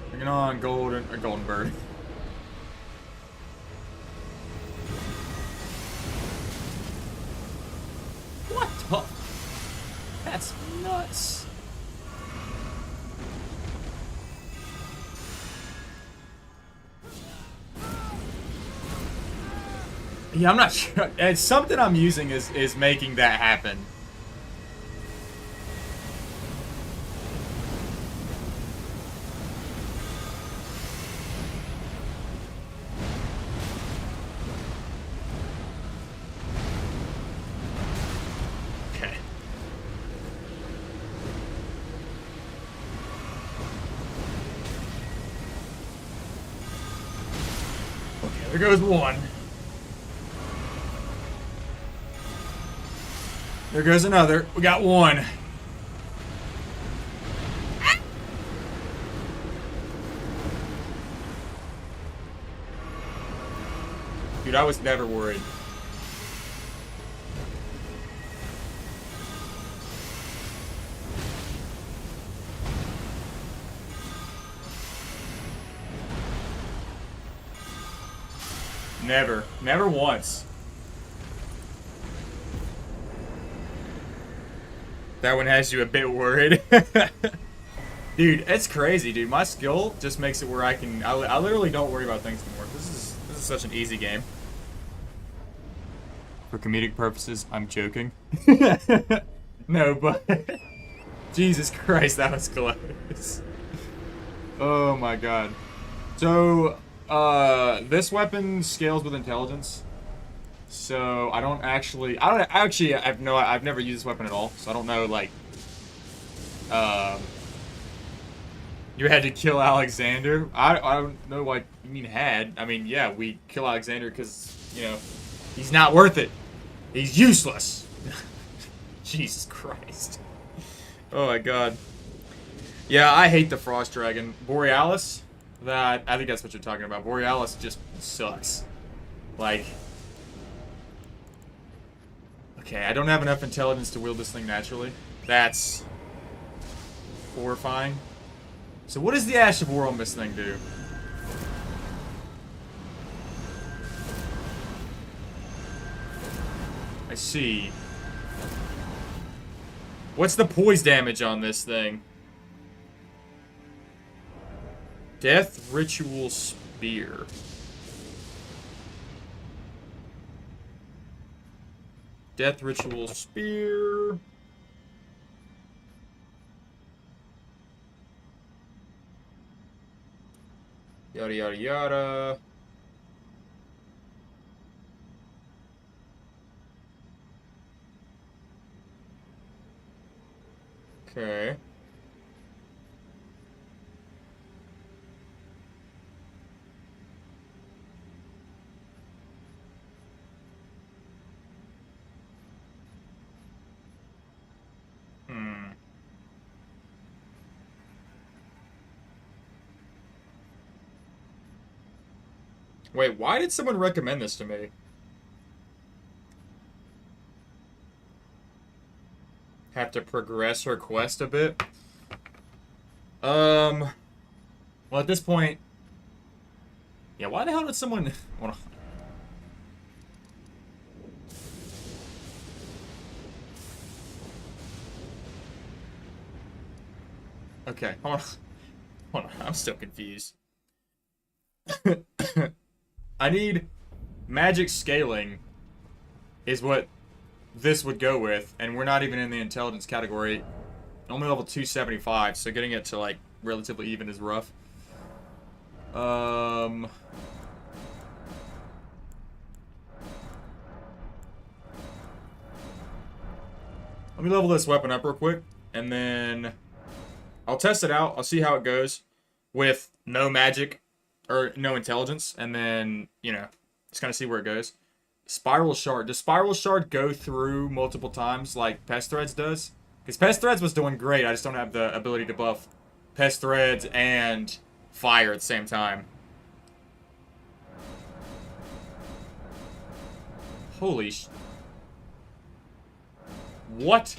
Bring it on, golden bird. What the? That's nuts. Yeah, I'm not sure. It's something I'm using is making that happen. Okay. Okay, there goes one. There goes another. We got one. Dude, I was never worried. Never. Never once. That one has you a bit worried. Dude, it's crazy, dude. My skill just makes it where I can... I literally don't worry about things anymore. This is such an easy game. For comedic purposes, I'm joking. No, but... Jesus Christ, that was close. Oh my god. So, this weapon scales with intelligence. So I've never used this weapon at all, so I don't know, like, you had to kill Alexander. I don't know what you mean had. I mean, yeah, we kill Alexander because, you know, he's not worth it. He's useless. Jesus Christ. Oh my god. Yeah, I hate the Frost Dragon. Borealis, I think that's what you're talking about. Borealis just sucks. Like... Okay, I don't have enough intelligence to wield this thing naturally. That's horrifying. So what does the Ash of War on this thing do? I see. What's the poise damage on this thing? Death Ritual Spear. Death Ritual Spear. Yada yada yada. Okay. Hmm. Wait, why did someone recommend this to me? Have to progress her quest a bit? Well, at this point... Yeah, why the hell did someone... Hold on. Okay, hold on. Hold on, I'm still confused. I need magic scaling is what this would go with, and we're not even in the intelligence category. Only level 275, so getting it to like relatively even is rough. Let me level this weapon up real quick, and then I'll test it out. I'll see how it goes with no magic or no intelligence, and then, you know, just kind of see where it goes. Spiral Shard. Does Spiral Shard go through multiple times like Pest Threads does? Because Pest Threads was doing great. I just don't have the ability to buff Pest Threads and Fire at the same time. Holy sh... What?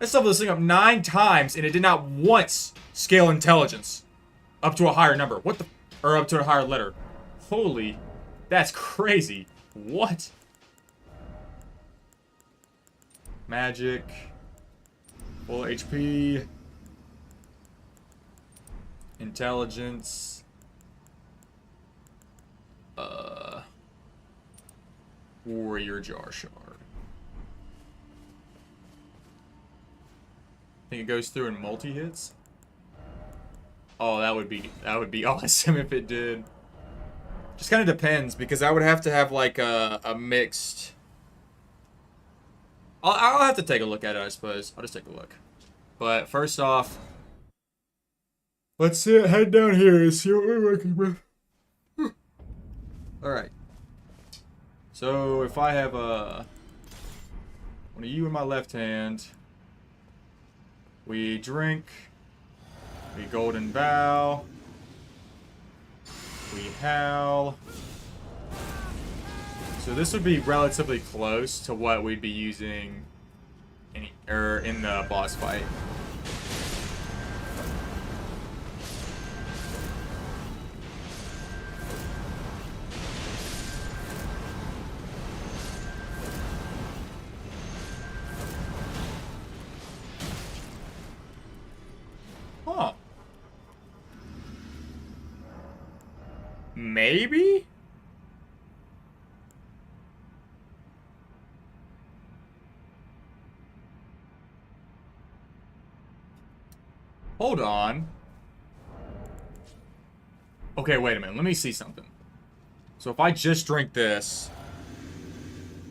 Let's level this thing up 9 times, and it did not once scale intelligence up to a higher number. What the... Or up to a higher letter. Holy... That's crazy. What? Magic. Full HP. Intelligence. Warrior Jar Shard. Think it goes through in multi-hits? Oh, that would be awesome if it did. Just kind of depends, because I would have to have like a mixed... I'll have to take a look at it, I suppose. I'll just take a look. But first off, let's head down here and see what we're working with. Alright. So if I have one of you in my left hand, we drink, we golden vow, we howl. So this would be relatively close to what we'd be using in the boss fight. Huh. Maybe? Hold on. Okay, wait a minute. Let me see something. So if I just drink this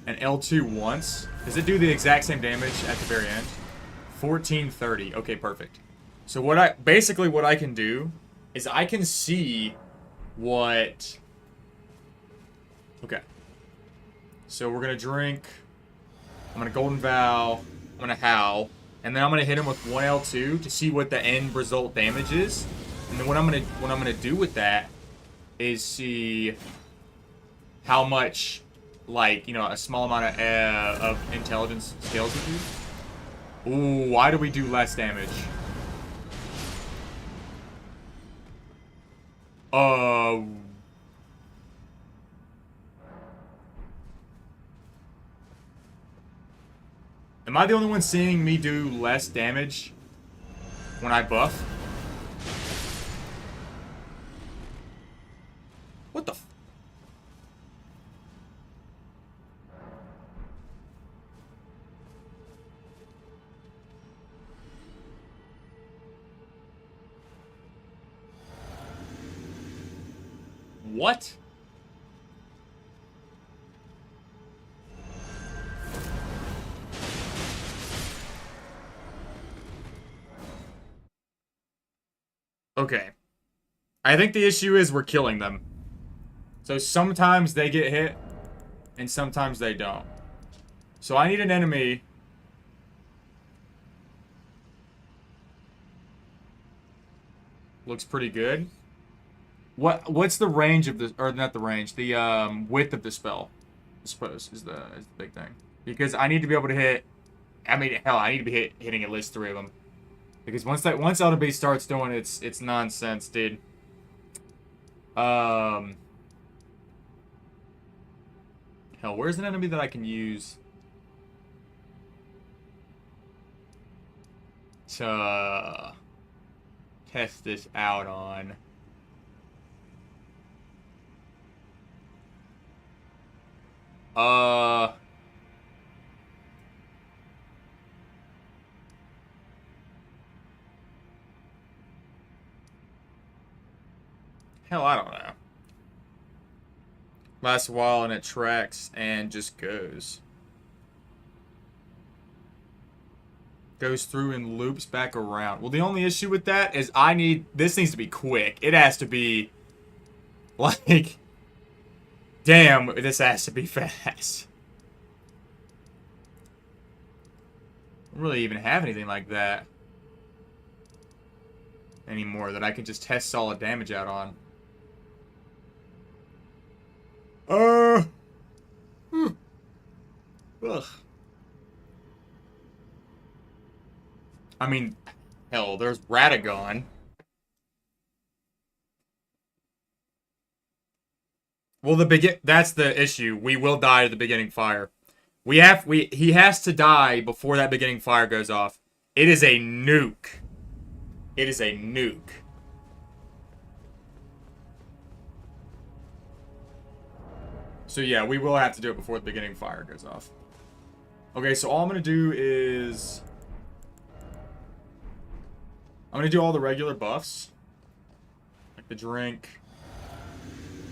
and L2 once, does it do the exact same damage at the very end? 1430. Okay, perfect. So what I can do is I can see what... Okay. So we're gonna drink. I'm gonna golden vow. I'm gonna howl. And then I'm gonna hit him with 1L2 to see what the end result damage is. And then what I'm gonna do with that is see how much, like, you know, a small amount of intelligence scales with you. Ooh, why do we do less damage? Oh. Am I the only one seeing me do less damage when I buff? What the f- What? Okay. I think the issue is we're killing them. So sometimes they get hit, and sometimes they don't. So I need an enemy. Looks pretty good. What's the range of the, or not the range, the width of the spell, I suppose, is the big thing. Because I need to be able to hit, I mean, hell, I need to be hitting at least 3 of them. Because once Elden Beast starts doing it's nonsense, dude. Hell, where's an enemy that I can use to test this out on? Hell, I don't know. Lasts a while and it tracks and just goes. Goes through and loops back around. Well, the only issue with that is this needs to be quick. It has to be, like, damn, this has to be fast. I don't really even have anything like that anymore that I can just test solid damage out on. Ugh. I mean, hell, there's Radagon. Well, that's the issue. We will die to the beginning fire. He has to die before that beginning fire goes off. It is a nuke. It is a nuke. So yeah, we will have to do it before the beginning fire goes off. Okay, so all I'm going to do is I'm going to do all the regular buffs. Like the drink,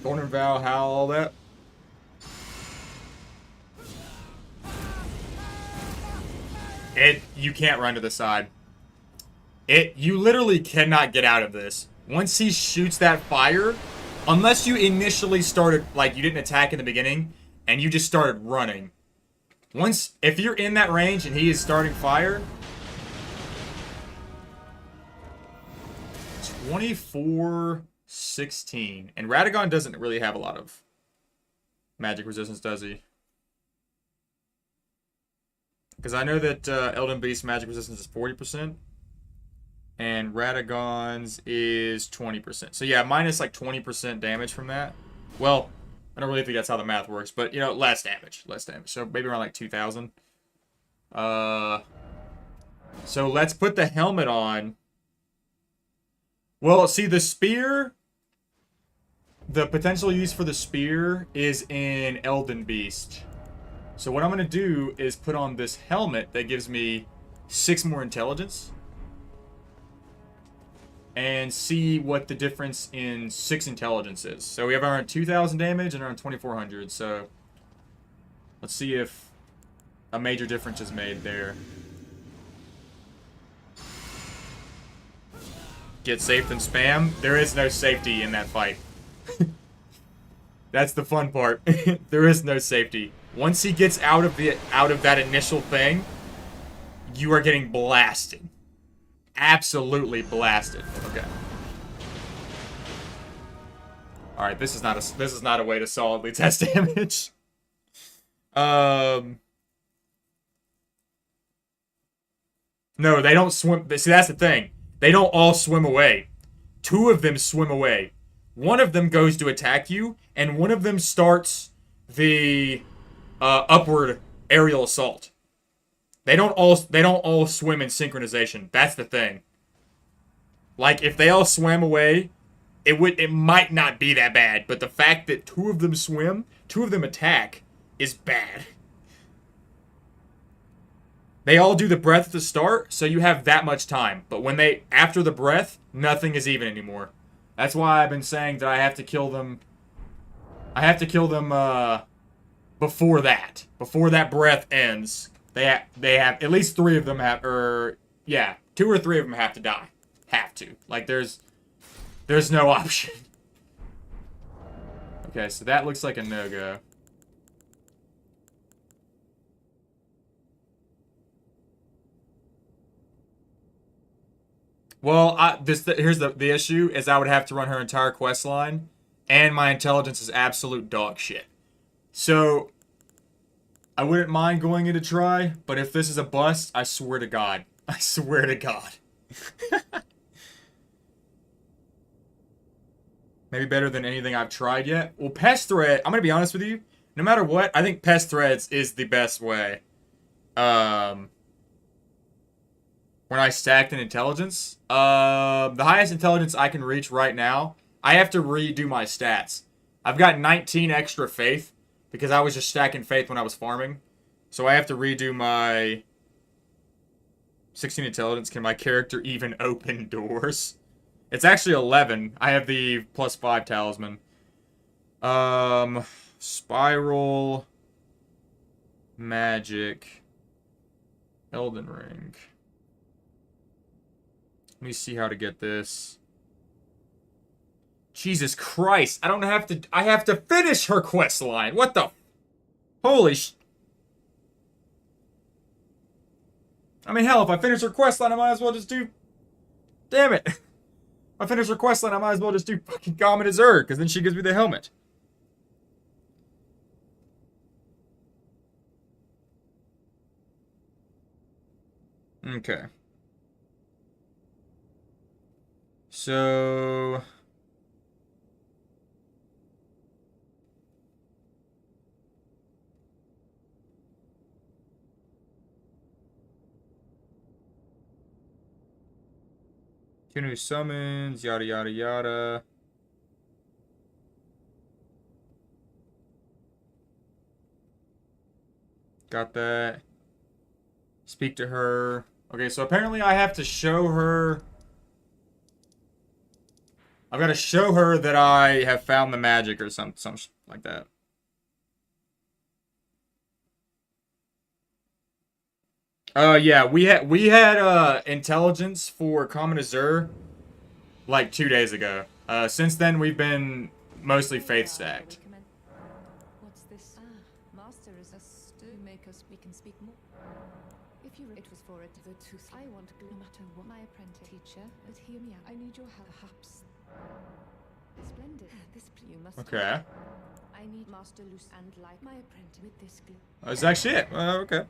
Thorn Vow, Howl, all that. You can't run to the side. You literally cannot get out of this. Once he shoots that fire, unless you initially started, like, you didn't attack in the beginning, and you just started running. If you're in that range and he is starting fire, 24-16. And Radagon doesn't really have a lot of magic resistance, does he? Because I know that Elden Beast magic resistance is 40%. And Radagon's is 20%. So yeah, minus like 20% damage from that. Well, I don't really think that's how the math works. But, you know, less damage. Less damage. So maybe around like 2,000. So let's put the helmet on. Well, see, the spear... The potential use for the spear is in Elden Beast. So what I'm going to do is put on this helmet that gives me 6 more intelligence. And see what the difference in 6 intelligence is. So we have around 2,000 damage and around 2,400. So let's see if a major difference is made there. Get safe and spam. There is no safety in that fight. That's the fun part. There is no safety. Once he gets out of that initial thing, you are getting blasted. Absolutely blasted. Okay. All right, this is not a way to solidly test damage. No, they don't swim. See, that's the thing. They don't all swim away. 2 of them swim away. One of them goes to attack you, and one of them starts the upward aerial assault. They don't all swim in synchronization. That's the thing. Like if they all swam away, it might not be that bad, but the fact that two of them swim, two of them attack is bad. They all do the breath at the start, so you have that much time. But when they after the breath, nothing is even anymore. That's why I've been saying that I have to kill them. I have to kill them before that. Before that breath ends. They have at least 3 of them have, or yeah, 2 or 3 of them have to die. Have to. Like there's no option. Okay, so that looks like a no-go. Well, here's the issue is I would have to run her entire quest line, and my intelligence is absolute dog shit. So I wouldn't mind going in to try, but if this is a bust, I swear to God. I swear to God. Maybe better than anything I've tried yet. Well, Pest Thread, I'm going to be honest with you. No matter what, I think Pest Threads is the best way. When I stacked in intelligence. The highest intelligence I can reach right now, I have to redo my stats. I've got 19 extra faith because I was just stacking faith when I was farming. So I have to redo my 16 intelligence. Can my character even open doors? It's actually 11. I have the +5 talisman. Spiral. Magic. Elden Ring. Let me see how to get this. Jesus Christ. I have to finish her quest line. What the? Holy I mean, hell, if I finish her quest line, I might as well just do... Damn it. If I finish her quest line, I might as well just do fucking Common Azur, because then she gives me the helmet. Okay. So... Kinu summons, yada yada yada. Got that. Speak to her. Okay, so apparently I have to show her... I've got to show her that I have found the magic or something like that. Yeah, we had intelligence for Common Azur like 2 days ago. Since then we've been mostly faith stacked. What's this? Master is us to make us we can speak more. If you it was for it the tooth. I want to no matter what my apprentice teacher, but hear me out. I need your help. Perhaps. Splendid. This you must. Okay. I need Master Luce and like my apprentice with this glue. That's actually it. Okay.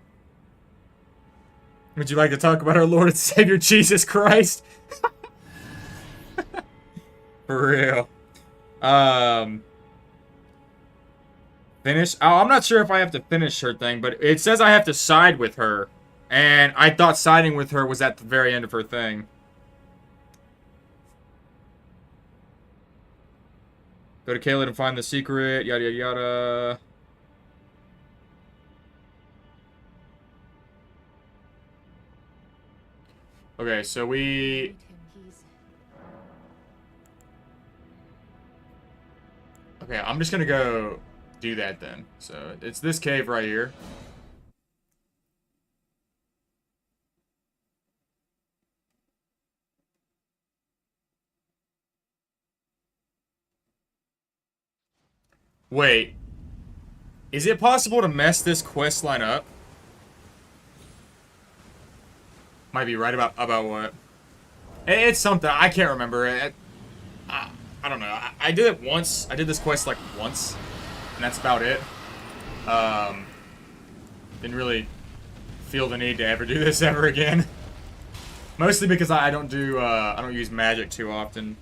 Would you like to talk about our Lord and Savior Jesus Christ? For real. Finish? Oh, I'm not sure if I have to finish her thing, but it says I have to side with her. And I thought siding with her was at the very end of her thing. Go to Caelid and find the secret, yada yada yada. Okay, so we... Okay, I'm just gonna go do that then. So, it's this cave right here. Wait. Is it possible to mess this quest line up? Might be right about what? It's something. I can't remember. I don't know. I did it once. I did this quest like once. And that's about it. Didn't really feel the need to ever do this ever again. Mostly because I don't use magic too often.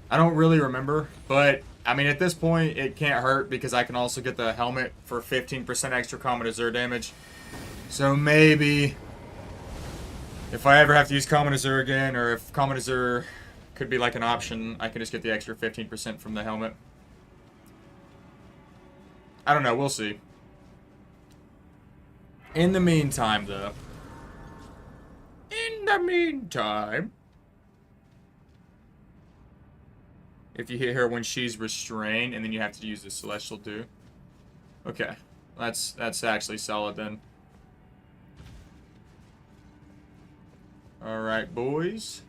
I don't really remember. But, I mean, at this point, it can't hurt because I can also get the helmet for 15% extra Common Azur damage. So maybe if I ever have to use Common Azure again, or if Common Azure could be like an option, I can just get the extra 15% from the helmet. I don't know, we'll see. In the meantime, though. In the meantime. If you hit her when she's restrained, and then you have to use the Celestial Dew. Okay. That's actually solid then. Alright, boys.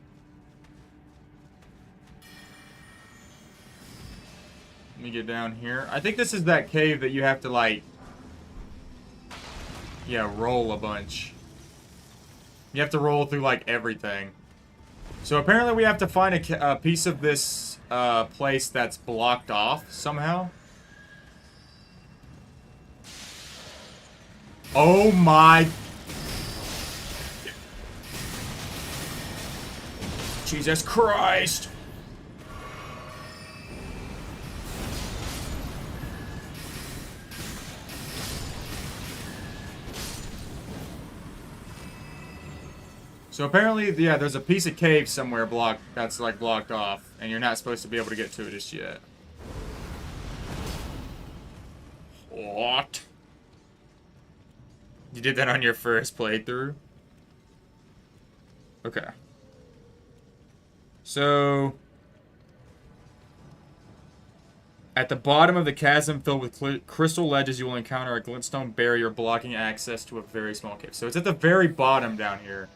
Let me get down here. I think this is that cave that you have to, like... Yeah, roll a bunch. You have to roll through, like, everything. So apparently we have to find a piece of this place that's blocked off somehow. Oh my... Jesus Christ! So apparently, yeah, there's a piece of cave somewhere that's like blocked off, and you're not supposed to be able to get to it just yet. What? You did that on your first playthrough? Okay. So, at the bottom of the chasm filled with crystal ledges, you will encounter a glintstone barrier blocking access to a very small cave. So it's at the very bottom down here.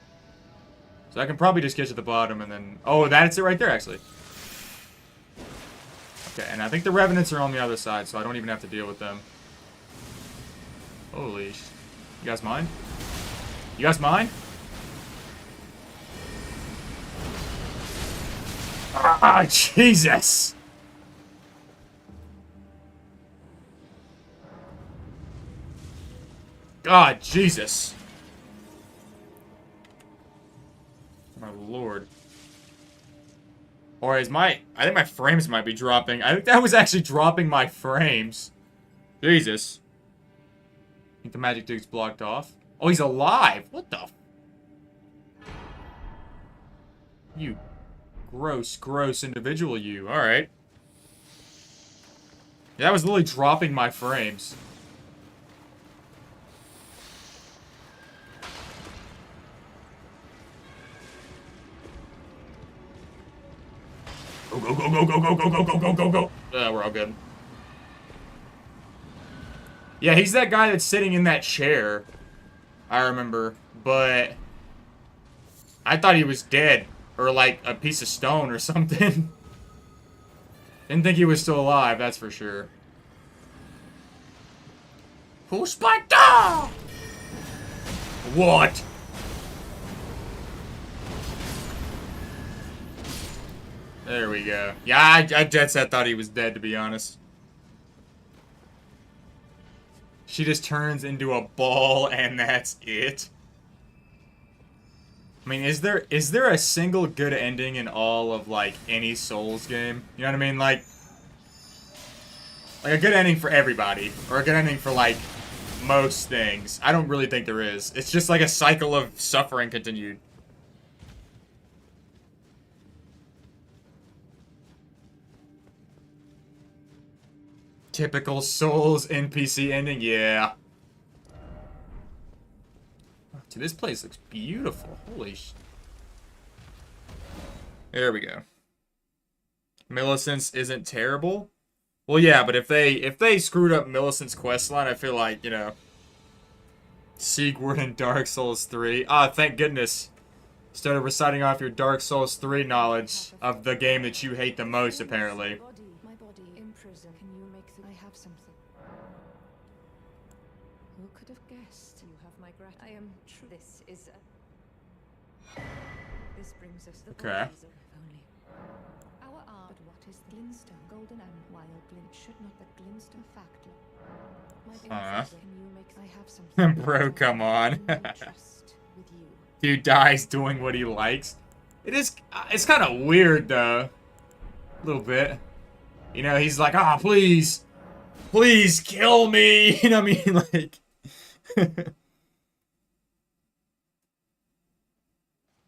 So I can probably just get to the bottom and then... Oh, that's it right there, actually. Okay, and I think the Revenants are on the other side, so I don't even have to deal with them. Holy sh... You guys mind? You guys mind? Ah, Jesus! God, Jesus. My lord. Or is my... I think my frames might be dropping. I think that was actually dropping my frames. Jesus. I think the magic dude's blocked off. Oh, he's alive! What the... You gross, gross individual, you. Alright. Yeah, that was literally dropping my frames. Go, go, go, go, go, go, go, go, go, go, go, go. We're all good. Yeah, he's that guy that's sitting in that chair. I remember. But I thought he was dead. Or like a piece of stone or something. Didn't think he was still alive, that's for sure. Who's Sparta? What? There we go. Yeah, I dead set thought he was dead, to be honest. She just turns into a ball and that's it. I mean, is there a single good ending in all of, like, any Souls game? You know what I mean? Like a good ending for everybody. Or a good ending for, like, most things. I don't really think there is. It's just like a cycle of suffering continued. Typical Souls NPC ending? Yeah. Dude, this place looks beautiful. Holy sh... There we go. Millicent's isn't terrible. Well, yeah, but if they screwed up Millicent's questline, I feel like, you know, Sigurd in Dark Souls 3. Ah, thank goodness. Started reciting off your Dark Souls 3 knowledge of the game that you hate the most, apparently. My body in prison. Can you make the... I have something. Who could have guessed? You have my gratitude. I am true. This is a... This brings us the... Okay. Only. Our art. But what is glintstone? Golden and wild glint. Should not the glintstone factor? My can you make... I have something. Bro, come on. Trust with you. Dude dies doing what he likes. It's kind of weird, though. A little bit. You know, he's like, ah, please. Please kill me. You know what I mean? Like...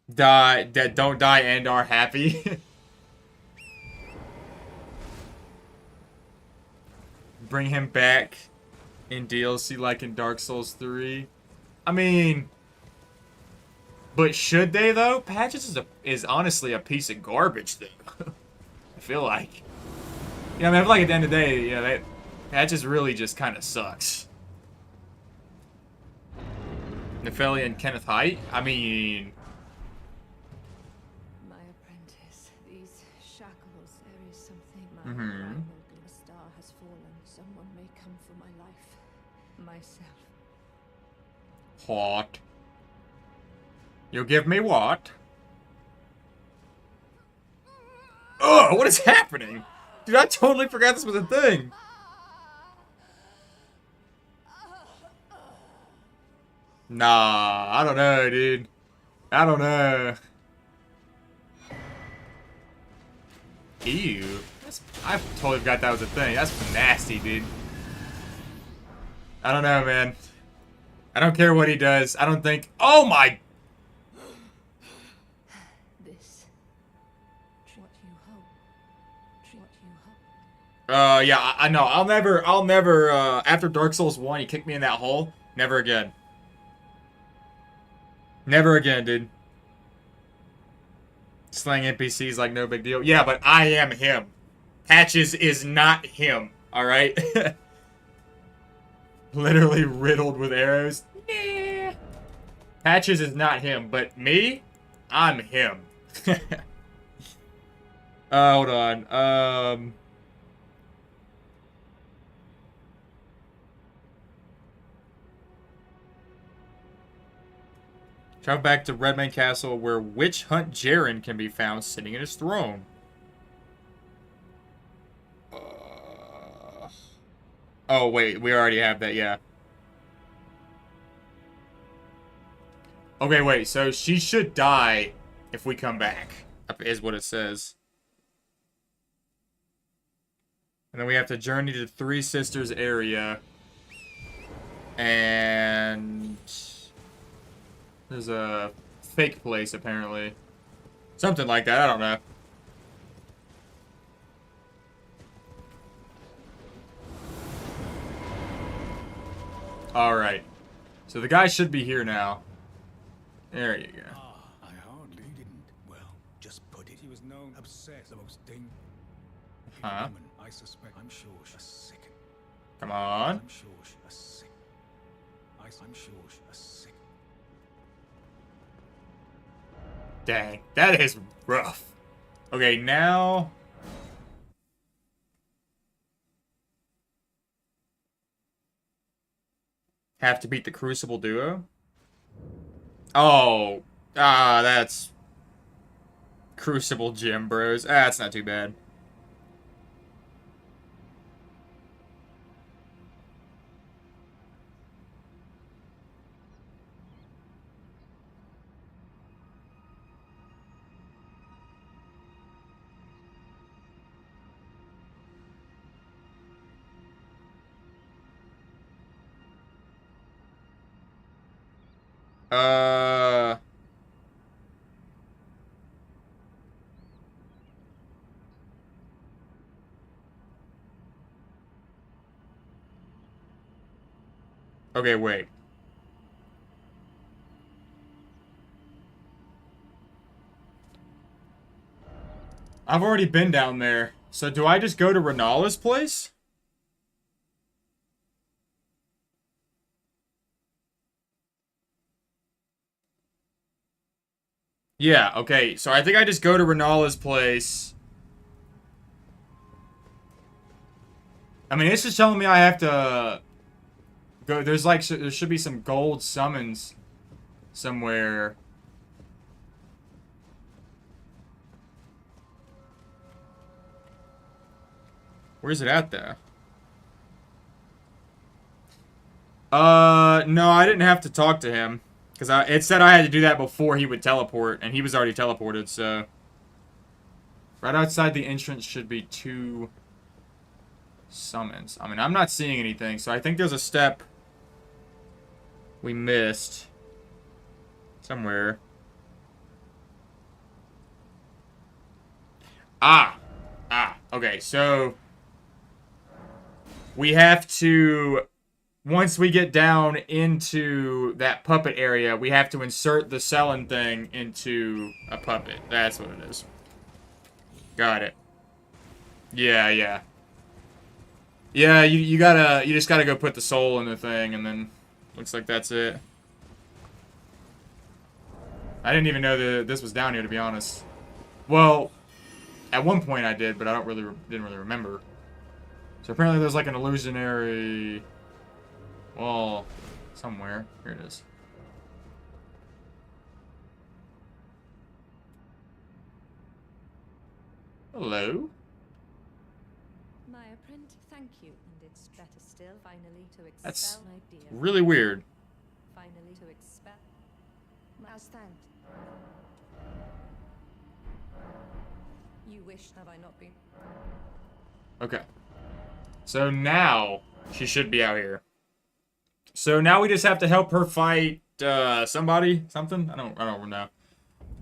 That don't die and are happy. Bring him back in DLC like in Dark Souls 3. I mean, but should they though? Patches is honestly a piece of garbage though. I feel like. Yeah, I mean, I feel like at the end of the day, yeah, Patches really just kind of sucks. Nefelia and Kenneth Height? I mean... My apprentice, these shackles, there is something. My Mm-hmm. rival, a star has fallen. Someone may come for my life. Myself. What? You'll give me what? Ugh, what is happening? Dude, I totally forgot this was a thing. Nah, I don't know, dude. I don't know. Ew. I totally forgot that was a thing. That's nasty, dude. I don't know, man. I don't care what he does. I don't think... Oh my... This. What you hope. What you hope. Yeah, I know. I'll never, after Dark Souls 1, you kick me in that hole. Never again. Never again, dude. Slaying NPCs like no big deal. Yeah, but I am him. Patches is not him, alright? Literally riddled with arrows. Yeah. Patches is not him, but me? I'm him. Hold on. Travel back to Redmane Castle, where Witch Hunt Jaren can be found sitting in his throne. Oh, wait. We already have that, yeah. Okay, wait. So she should die if we come back, is what it says. And then we have to journey to Three Sisters area. And... there's a fake place, apparently. Something like that, I don't know. Alright. So the guy should be here now. There you go. I hardly didn't. Well, just put it. He was known obsessed, the most dangerous. Huh? Woman, I suspect. I'm sure she's sick. Come on. I'm sure she's sick. I'm sure she's sick. Dang. That is rough. Okay, now... have to beat the Crucible duo? Oh. That's... Crucible Gym Bros. That's not too bad. Okay, wait. I've already been down there. So do I just go to Renala's place? Yeah, okay. So I think I just go to Renala's place. I mean, it's just telling me I have to go. There's like, there should be some gold summons somewhere. Where's it at, though? No, I didn't have to talk to him. Because it said I had to do that before he would teleport, and he was already teleported, so... right outside the entrance should be 2 summons. I mean, I'm not seeing anything, so I think there's a step we missed. Somewhere. Okay, so we have to, once we get down into that puppet area, we have to insert the selling thing into a puppet. That's what it is. Got it. Yeah, yeah. Yeah, you just gotta go put the soul in the thing, and then looks like that's it. I didn't even know that this was down here, to be honest. Well, at one point I did, but I didn't really remember. So apparently there's like an illusionary wall somewhere. Here it is. Hello? My apprentice, thank you. And it's better still, finally to expel That's my dear. really weird. Finally to expel. I'll stand. You wish, have I not been? Okay. So now she should be out here. So now we just have to help her fight somebody, something. I don't know.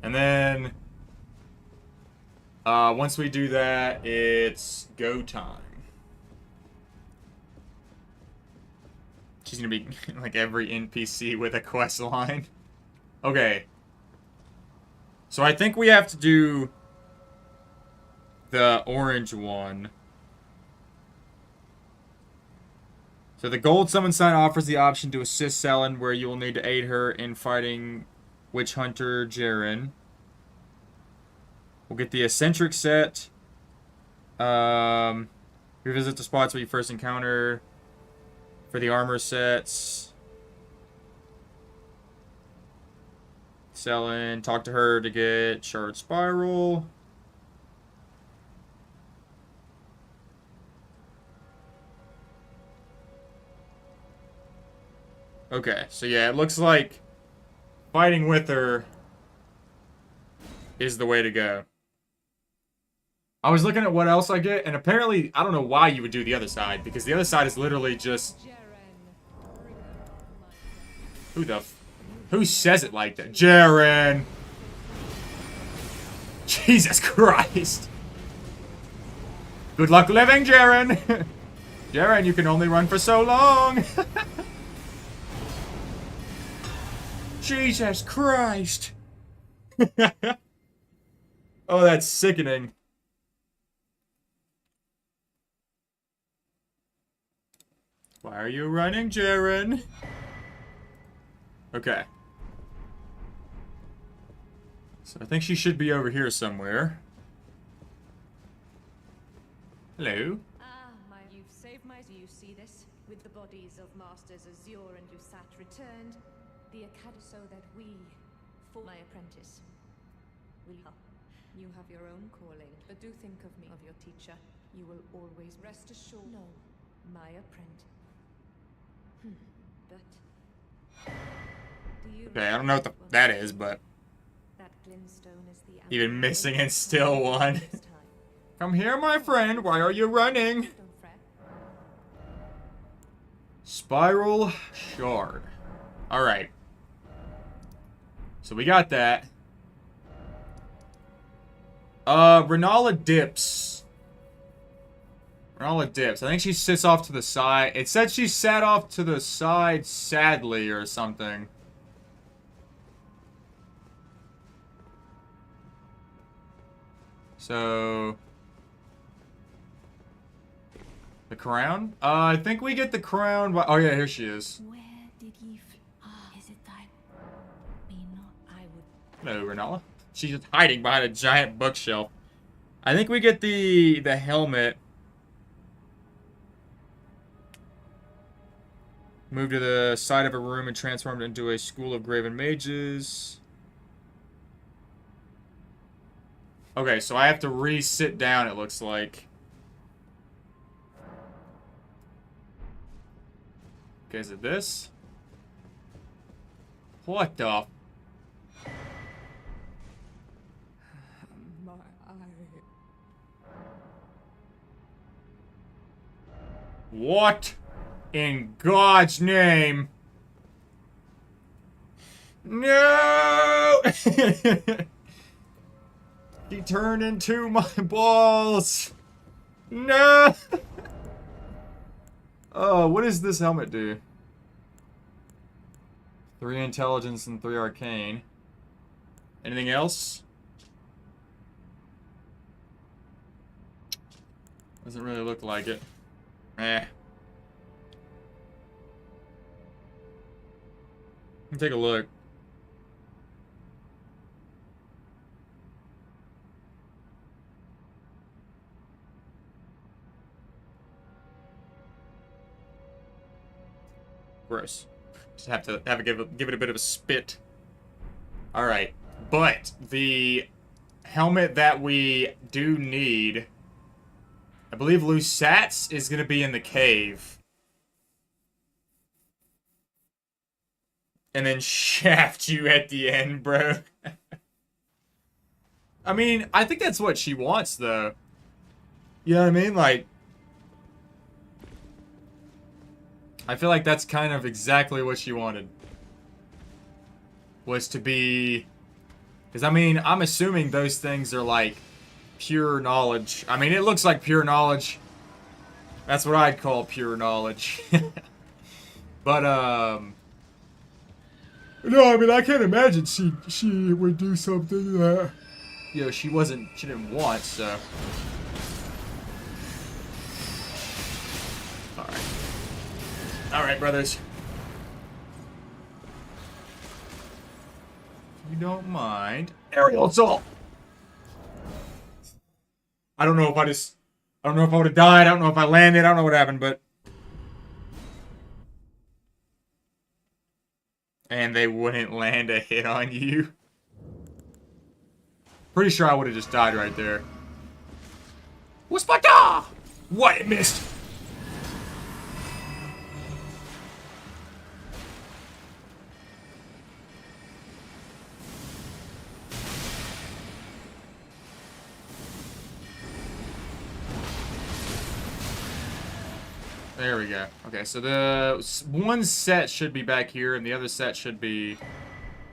And then once we do that, it's go time. She's gonna be like every NPC with a quest line. Okay. So I think we have to do the orange one. So the gold summon sign offers the option to assist Selen, where you will need to aid her in fighting Witch Hunter Jaren. We'll get the eccentric set. Revisit the spots where you first encounter. For the armor sets. Selen, talk to her to get Shard Spiral. Okay, so yeah, it looks like fighting with her is the way to go. I was looking at what else I get, and apparently, I don't know why you would do the other side, because the other side is literally just... Who says it like that? Jaren! Jesus Christ! Good luck living, Jaren! Jaren, you can only run for so long! Jesus Christ! Oh, that's sickening. Why are you running, Jaren? Okay. So I think she should be over here somewhere. Hello? You've saved my... Do you see this? With the bodies of Masters Azure and Usat returned, the Academy, so that we, for my apprentice, will help. You have your own calling, but do think of me, of your teacher. You will always rest assured. No, my apprentice. But do you Okay, I don't know what that is, but that glintstone is the even missing and still one. Come here, my friend. Why are you running? Don't fret. Spiral Shard. Alright. So we got that. Renala dips. Renala dips. I think she sits off to the side. It said she sat off to the side sadly or something. So... the crown? I think we get the crown by... oh yeah, here she is. Where did ye is it time? Me not, I would. Hello, Renala. She's just hiding behind a giant bookshelf. I think we get the helmet. Move to the side of a room and transform it into a school of graven mages. Okay, so I have to re-sit down, it looks like. Okay, is it this? What the... My eye. What in God's name? No! She He turned into my balls. No. Oh, what does this helmet do? 3 intelligence and 3 arcane. Anything else? Doesn't really look like it. Eh. Let me take a look. Gross. Just have to give it a bit of a spit. All right, but the helmet that we do need, I believe Lusat's is gonna be in the cave, and then shaft you at the end, bro. I mean, I think that's what she wants, though. You know what I mean? Like, I feel like that's kind of exactly what she wanted. Was to be... Because, I mean, I'm assuming those things are, like, pure knowledge. I mean, it looks like pure knowledge. That's what I'd call pure knowledge. But, no, I mean, I can't imagine she would do something that, you know, she didn't want, so... Alright. Alright, brothers. If you don't mind. Aerial assault! I don't know if I would have died. I don't know if I landed. I don't know what happened, but... And they wouldn't land a hit on you. Pretty sure I would have just died right there. Whoospada! What? It missed! There we go. Okay, so the one set should be back here, and the other set should be...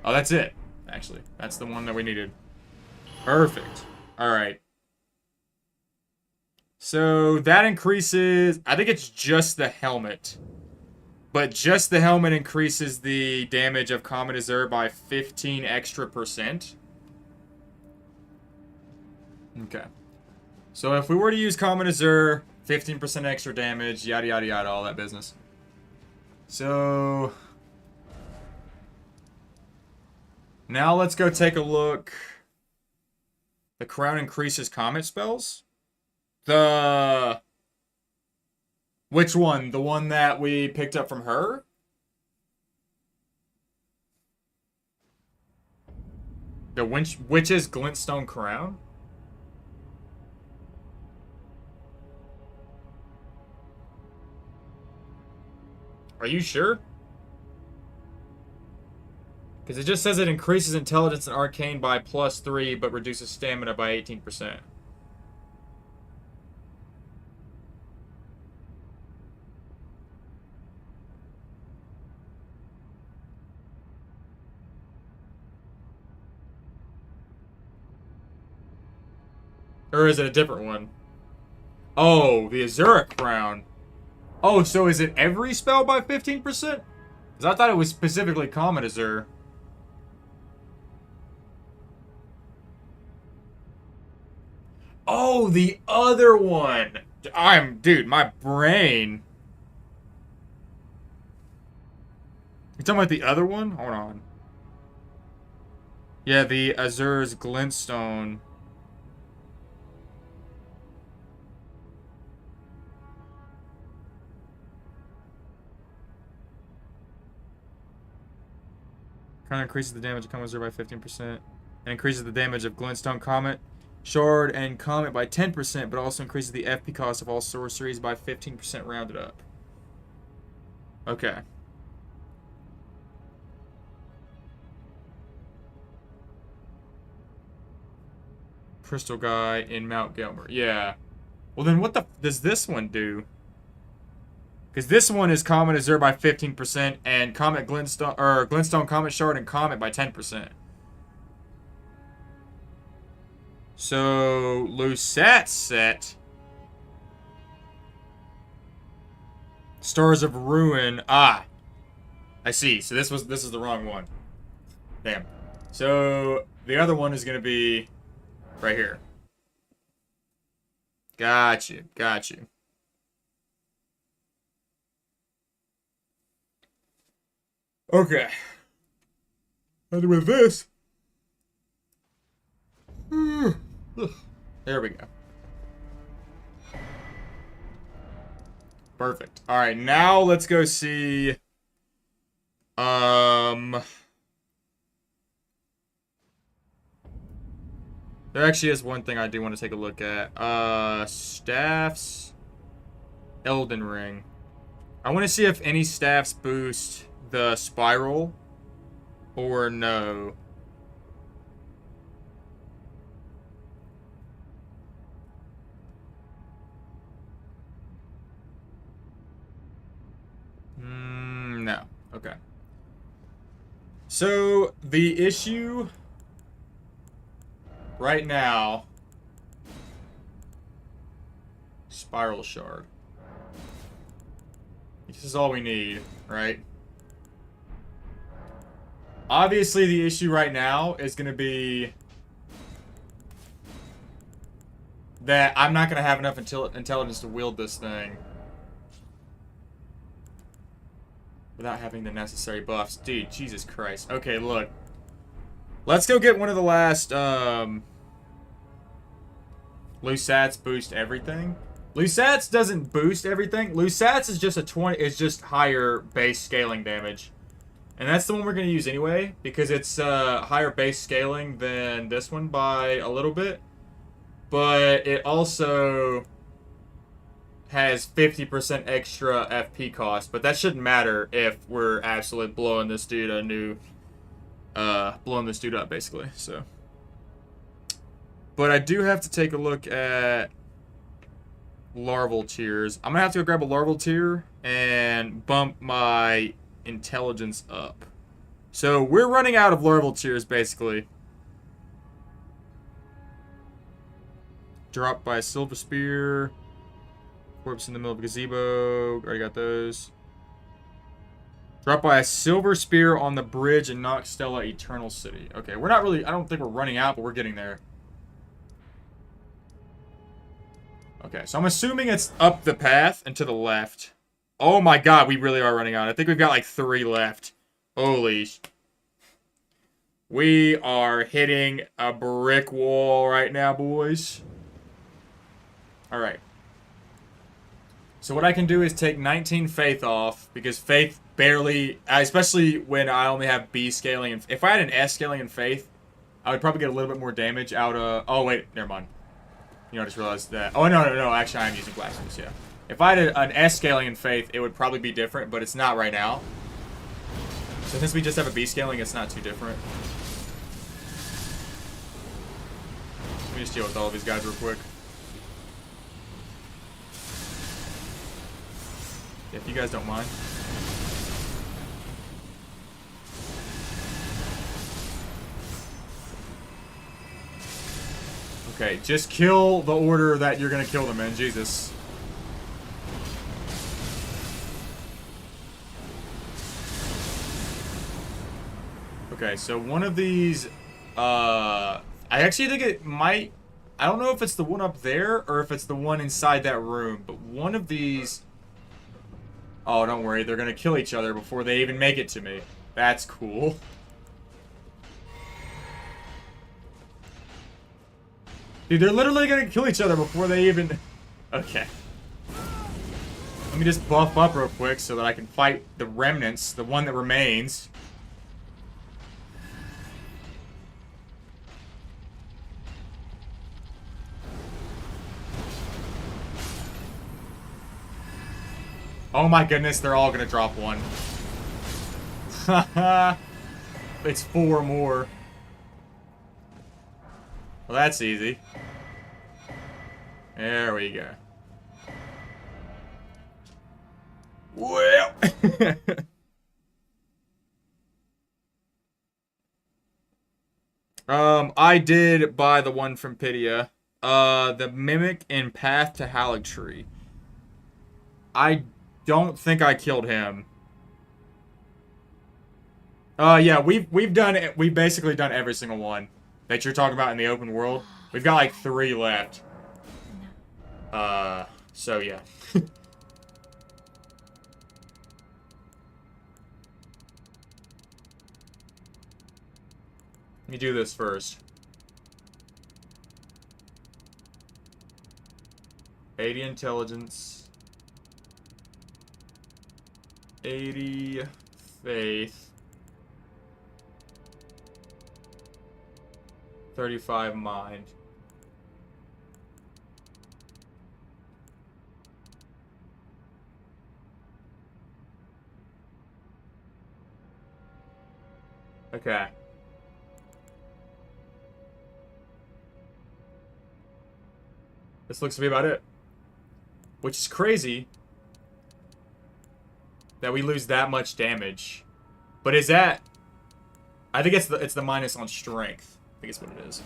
Oh, that's it, actually. That's the one that we needed. Perfect. Alright. So, that increases... I think it's just the helmet. But just the helmet increases the damage of Comet Azure by 15 extra %. Okay. So, if we were to use Comet Azure... 15% extra damage, yada yada yada, all that business. So... Now let's go take a look. The crown increases comet spells? Which one? The one that we picked up from her? The Witch's Glintstone Crown? Are you sure? Because it just says it increases intelligence and arcane by +3, but reduces stamina by 18%. Or is it a different one? Oh, the Azura Crown. Oh, so is it every spell by 15%? Because I thought it was specifically Comet Azure. Oh, the other one! Dude, my brain. You talking about the other one? Hold on. Yeah, the Azure's Glintstone. Crown increases the damage of Comet Azure by 15%. And increases the damage of Glintstone, Comet, Shard, and Comet by 10%, but also increases the FP cost of all sorceries by 15% rounded up. Okay. Crystal Guy in Mount Gelmer. Yeah. Well, then what the does this one do? Because this one is Comet Azure by 15% and Comet Glintstone, or Glintstone, Comet Shard, and Comet by 10%. So, Lucette set. Stars of Ruin. Ah. I see. So this is the wrong one. Damn. So, the other one is going to be right here. Got you. Got you. Okay. And with this. There we go. Perfect. Alright, now let's go see. There actually is one thing I do want to take a look at. Staffs. Elden Ring. I want to see if any staffs boost the spiral or no. No. Okay. So, the issue right now, spiral shard. This is all we need, right? Obviously, the issue right now is going to be that I'm not going to have enough intelligence to wield this thing without having the necessary buffs. Dude, Jesus Christ. Okay, look. Let's go get one of the last, Lusats boost everything. Lusats doesn't boost everything. Lusats is just just higher base scaling damage. And that's the one we're going to use anyway, because it's higher base scaling than this one by a little bit. But it also has 50% extra FP cost, but that shouldn't matter if we're absolutely blowing this dude up, basically, so. But I do have to take a look at larval tiers. I'm gonna have to go grab a larval tier and bump my intelligence up. So we're running out of larval tiers, basically. Dropped by a silver spear. Corpse in the middle of a gazebo. Already got those. Dropped by a silver spear on the bridge in Noxtella Eternal City. Okay, we're not really... I don't think we're running out, but we're getting there. Okay, so I'm assuming it's up the path and to the left. Oh my god, we really are running out. I think we've got like 3 left. Holy... We are hitting a brick wall right now, boys. Alright. So what I can do is take 19 Faith off, because Faith barely, especially when I only have B scaling, and if I had an S scaling in Faith, I would probably get a little bit more damage out of, oh wait, never mind. You know, I just realized that, oh no, actually I'm using Blasphemous, yeah. If I had an S scaling in Faith, it would probably be different, but it's not right now. So since we just have a B scaling, it's not too different. Let me just deal with all of these guys real quick. If you guys don't mind. Okay, just kill the order that you're gonna kill them in, Jesus. Okay, so one of these, I actually think it might, I don't know if it's the one up there or if it's the one inside that room, but one of these... Oh, don't worry. They're going to kill each other before they even make it to me. That's cool. Dude, they're literally going to kill each other before they even... Okay. Let me just buff up real quick so that I can fight the remnants, the one that remains. Oh my goodness, they're all gonna drop one. Haha. It's 4 more. Well, that's easy. There we go. Well. I did buy the one from Pydia. The Mimic in Path to Haligtree. I don't think I killed him. Yeah, we've done it. We've basically done every single one that you're talking about in the open world. We've got like 3 left. So yeah. Let me do this first. 80 intelligence. 80 faith. 35 mind. Okay. This looks to be about it. Which is crazy that we lose that much damage. But is that... I think it's the minus on strength. I think it's what it is.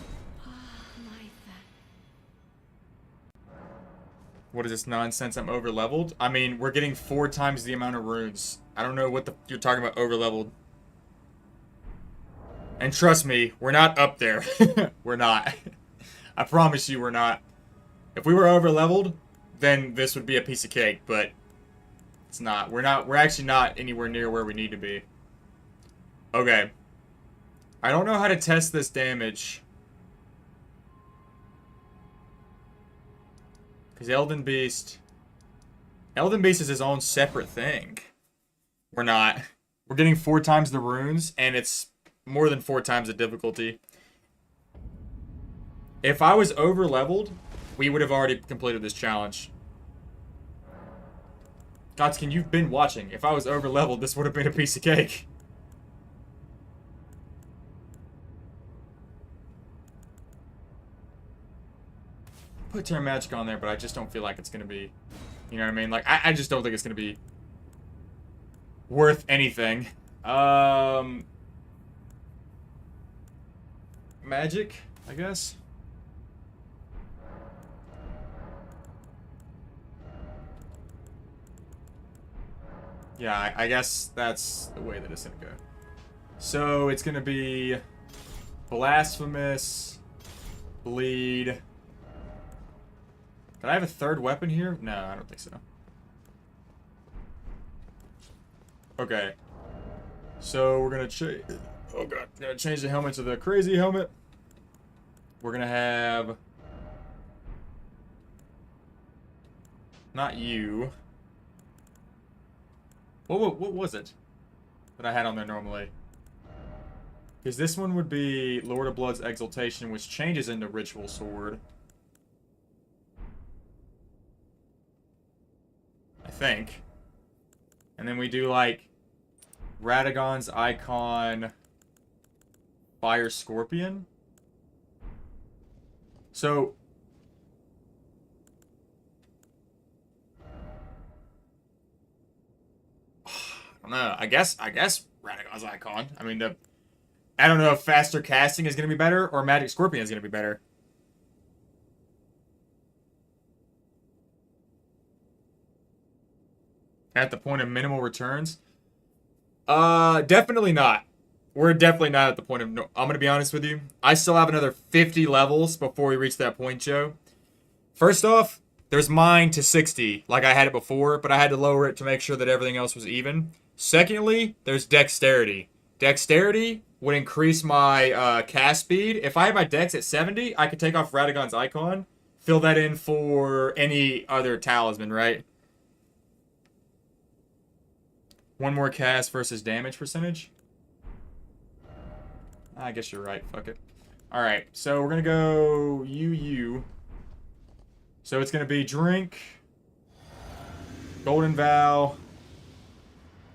What is this nonsense? I'm over leveled? I mean, we're getting 4 times the amount of runes. I don't know what you're talking about over leveled. And trust me, we're not up there. We're not. I promise you we're not. If we were over leveled, then this would be a piece of cake, but it's not. We're actually not anywhere near where we need to be. Okay. I don't know how to test this damage. Because Elden Beast is his own separate thing. We're not. We're getting 4 times the runes, and it's more than 4 times the difficulty. If I was over leveled, we would have already completed this challenge. Godskin, you've been watching. If I was over leveled, this would have been a piece of cake. Put Terra Magic on there, but I just don't feel like it's going to be... You know what I mean? Like, I just don't think it's going to be worth anything. Magic, I guess. Yeah, I guess that's the way that it's gonna go. So it's gonna be Blasphemous, Bleed. Did I have a 3rd weapon here? No, I don't think so. Okay. So we're gonna change. Oh god, we're gonna change the helmet to the crazy helmet. We're gonna have not you. What was it that I had on there normally? Because this one would be Lord of Blood's Exaltation, which changes into Ritual Sword. I think. And then we do like Radagon's Icon, Fire Scorpion. So I don't know. I guess Radagon's Icon. I mean, I don't know if faster casting is going to be better or Magic Scorpion is going to be better. At the point of minimal returns? Definitely not. We're definitely not at the point of... No, I'm going to be honest with you. I still have another 50 levels before we reach that point, Joe. First off, there's mine to 60, like I had it before, but I had to lower it to make sure that everything else was even. Secondly, there's Dexterity. Dexterity would increase my cast speed. If I had my Dex at 70, I could take off Radagon's Icon, fill that in for any other talisman, right? One more cast versus damage percentage. I guess you're right. Fuck it. Alright, so we're going to go UU. So it's going to be Drink, Golden Vow.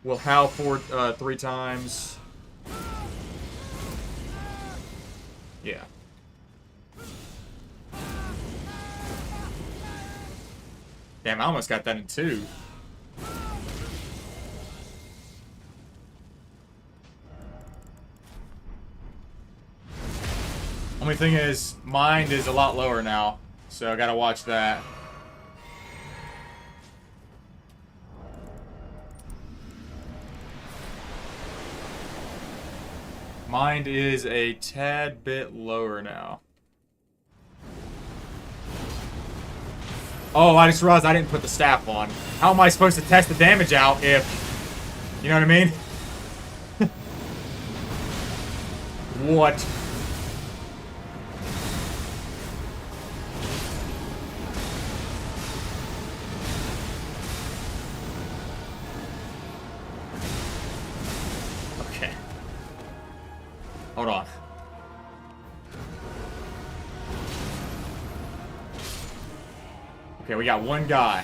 We'll howl for 3 times. Yeah. Damn, I almost got that in 2. Only thing is, mind is a lot lower now, so I gotta watch that. Mind is a tad bit lower now. Oh, I just realized I didn't put the staff on. How am I supposed to test the damage out if... You know what I mean? What? Okay. Hold on. Okay, we got one guy.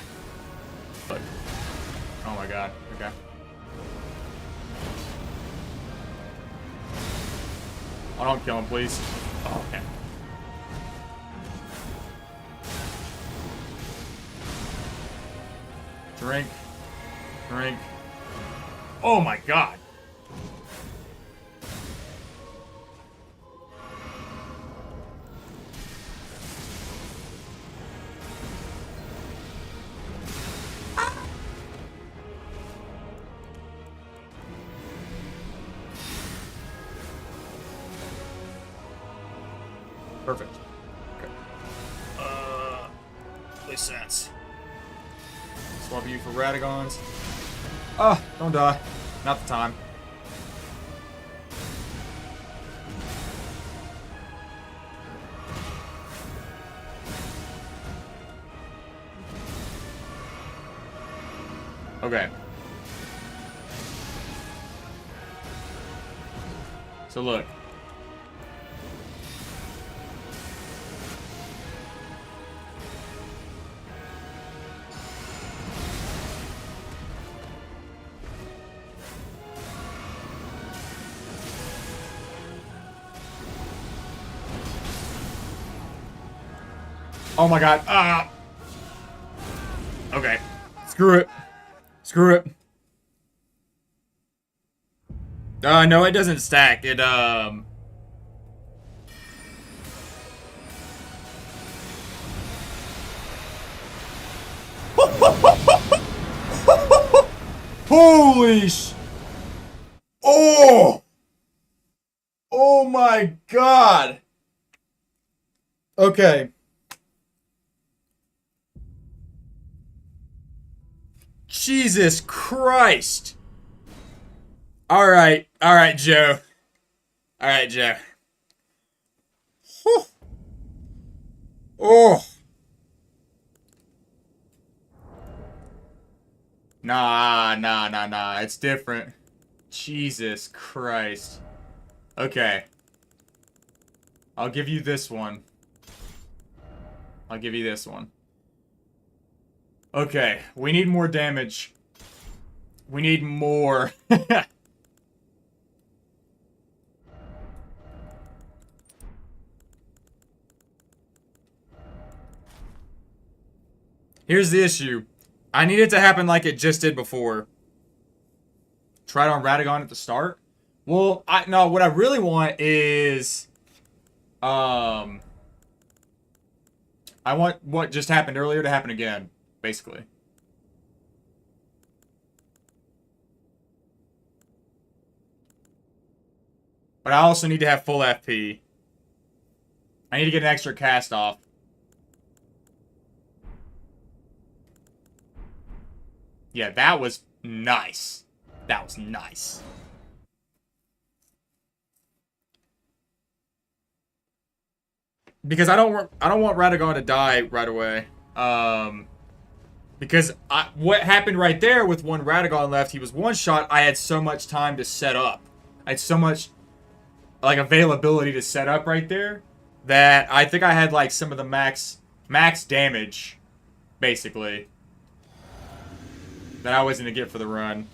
Look. Oh my god. Okay. Oh, don't kill him, please. Oh, okay. Drink. Drink. Oh my god. Perfect. Okay. Makes sense. Swap you for Radagons. Ah, don't die. Not the time. Okay. So look. Oh my god. Ah. Okay. Screw it. Screw it. No, it doesn't stack. It, Holy sh... Oh! Oh my god! Okay. Jesus Christ! Alright, Joe. Alright, Joe. Whew. Oh! Nah. It's different. Jesus Christ. Okay. I'll give you this one. I'll give you this one. Okay, we need more damage. We need more. Here's the issue. I need it to happen like it just did before. Try it on Radagon at the start. Well, no, what I really want is... I want what just happened earlier to happen again, basically. But I also need to have full FP. I need to get an extra cast off. Yeah, that was nice. That was nice. Because I don't want Radagon to die right away. Because what happened right there with one Radagon left, he was one shot. I had so much time to set up. I had so much like availability to set up right there that I think I had like some of the max damage, basically, that I was gonna get for the run.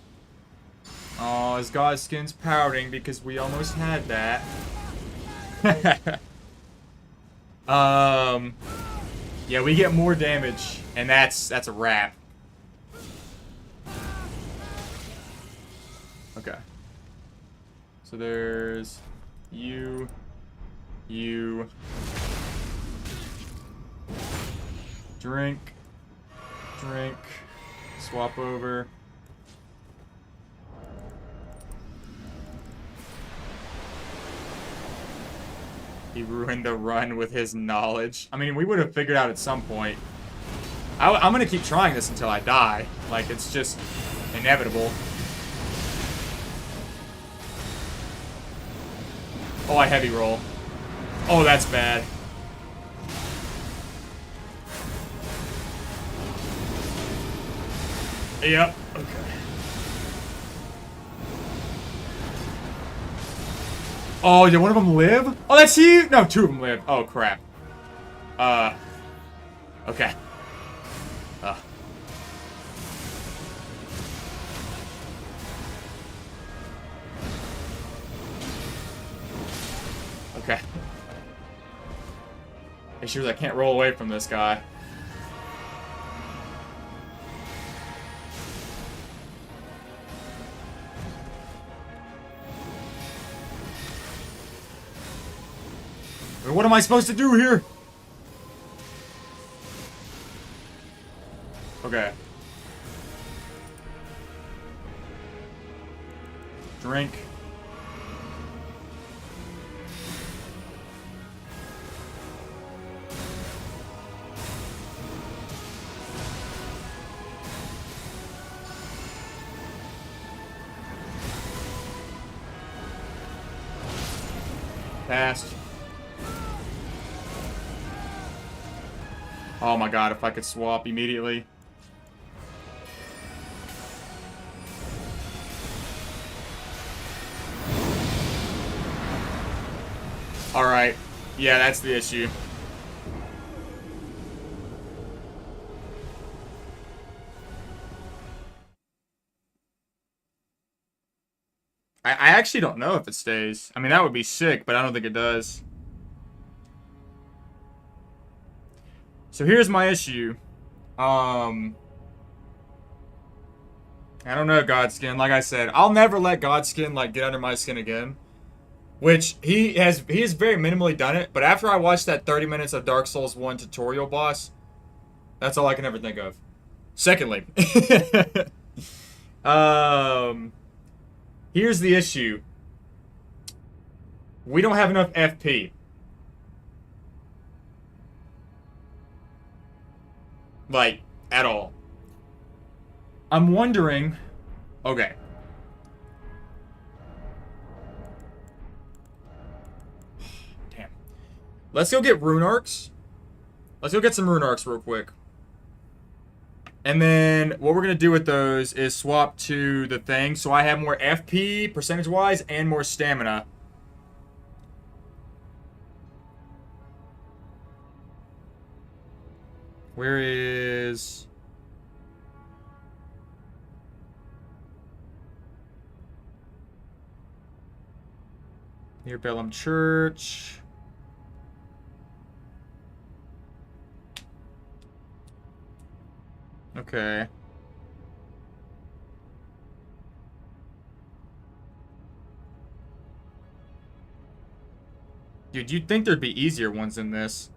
Oh, his god skin's pouting because we almost had that. Yeah, we get more damage, and that's a wrap. Okay. So there's you. You. Drink. Drink. Swap over. He ruined the run with his knowledge. I mean, we would have figured out at some point. I'm gonna keep trying this until I die. Like, it's just inevitable. Oh, I heavy roll. Oh, that's bad. Yep. Okay. Oh, did one of them live? Oh, that's huge. No, two of them live. Oh, crap. Okay. Okay. Make sure I can't roll away from this guy. What am I supposed to do here? Okay. Drink. Passed. Oh my god, if I could swap immediately. Alright. Yeah, that's the issue. I actually don't know if it stays. I mean, that would be sick, but I don't think it does. So here's my issue. I don't know, Godskin. Like I said, I'll never let Godskin like get under my skin again. Which he is very minimally done it, but after I watched that 30 minutes of Dark Souls 1 tutorial boss, that's all I can ever think of. Secondly, here's the issue. We don't have enough FP. Like, at all. I'm wondering... Okay. Damn. Let's go get rune arcs. Let's go get some rune arcs real quick. And then what we're going to do with those is swap to the thing. So I have more FP percentage-wise and more stamina. Where is... Near Bellum Church. Okay. Dude, you'd think there'd be easier ones than this.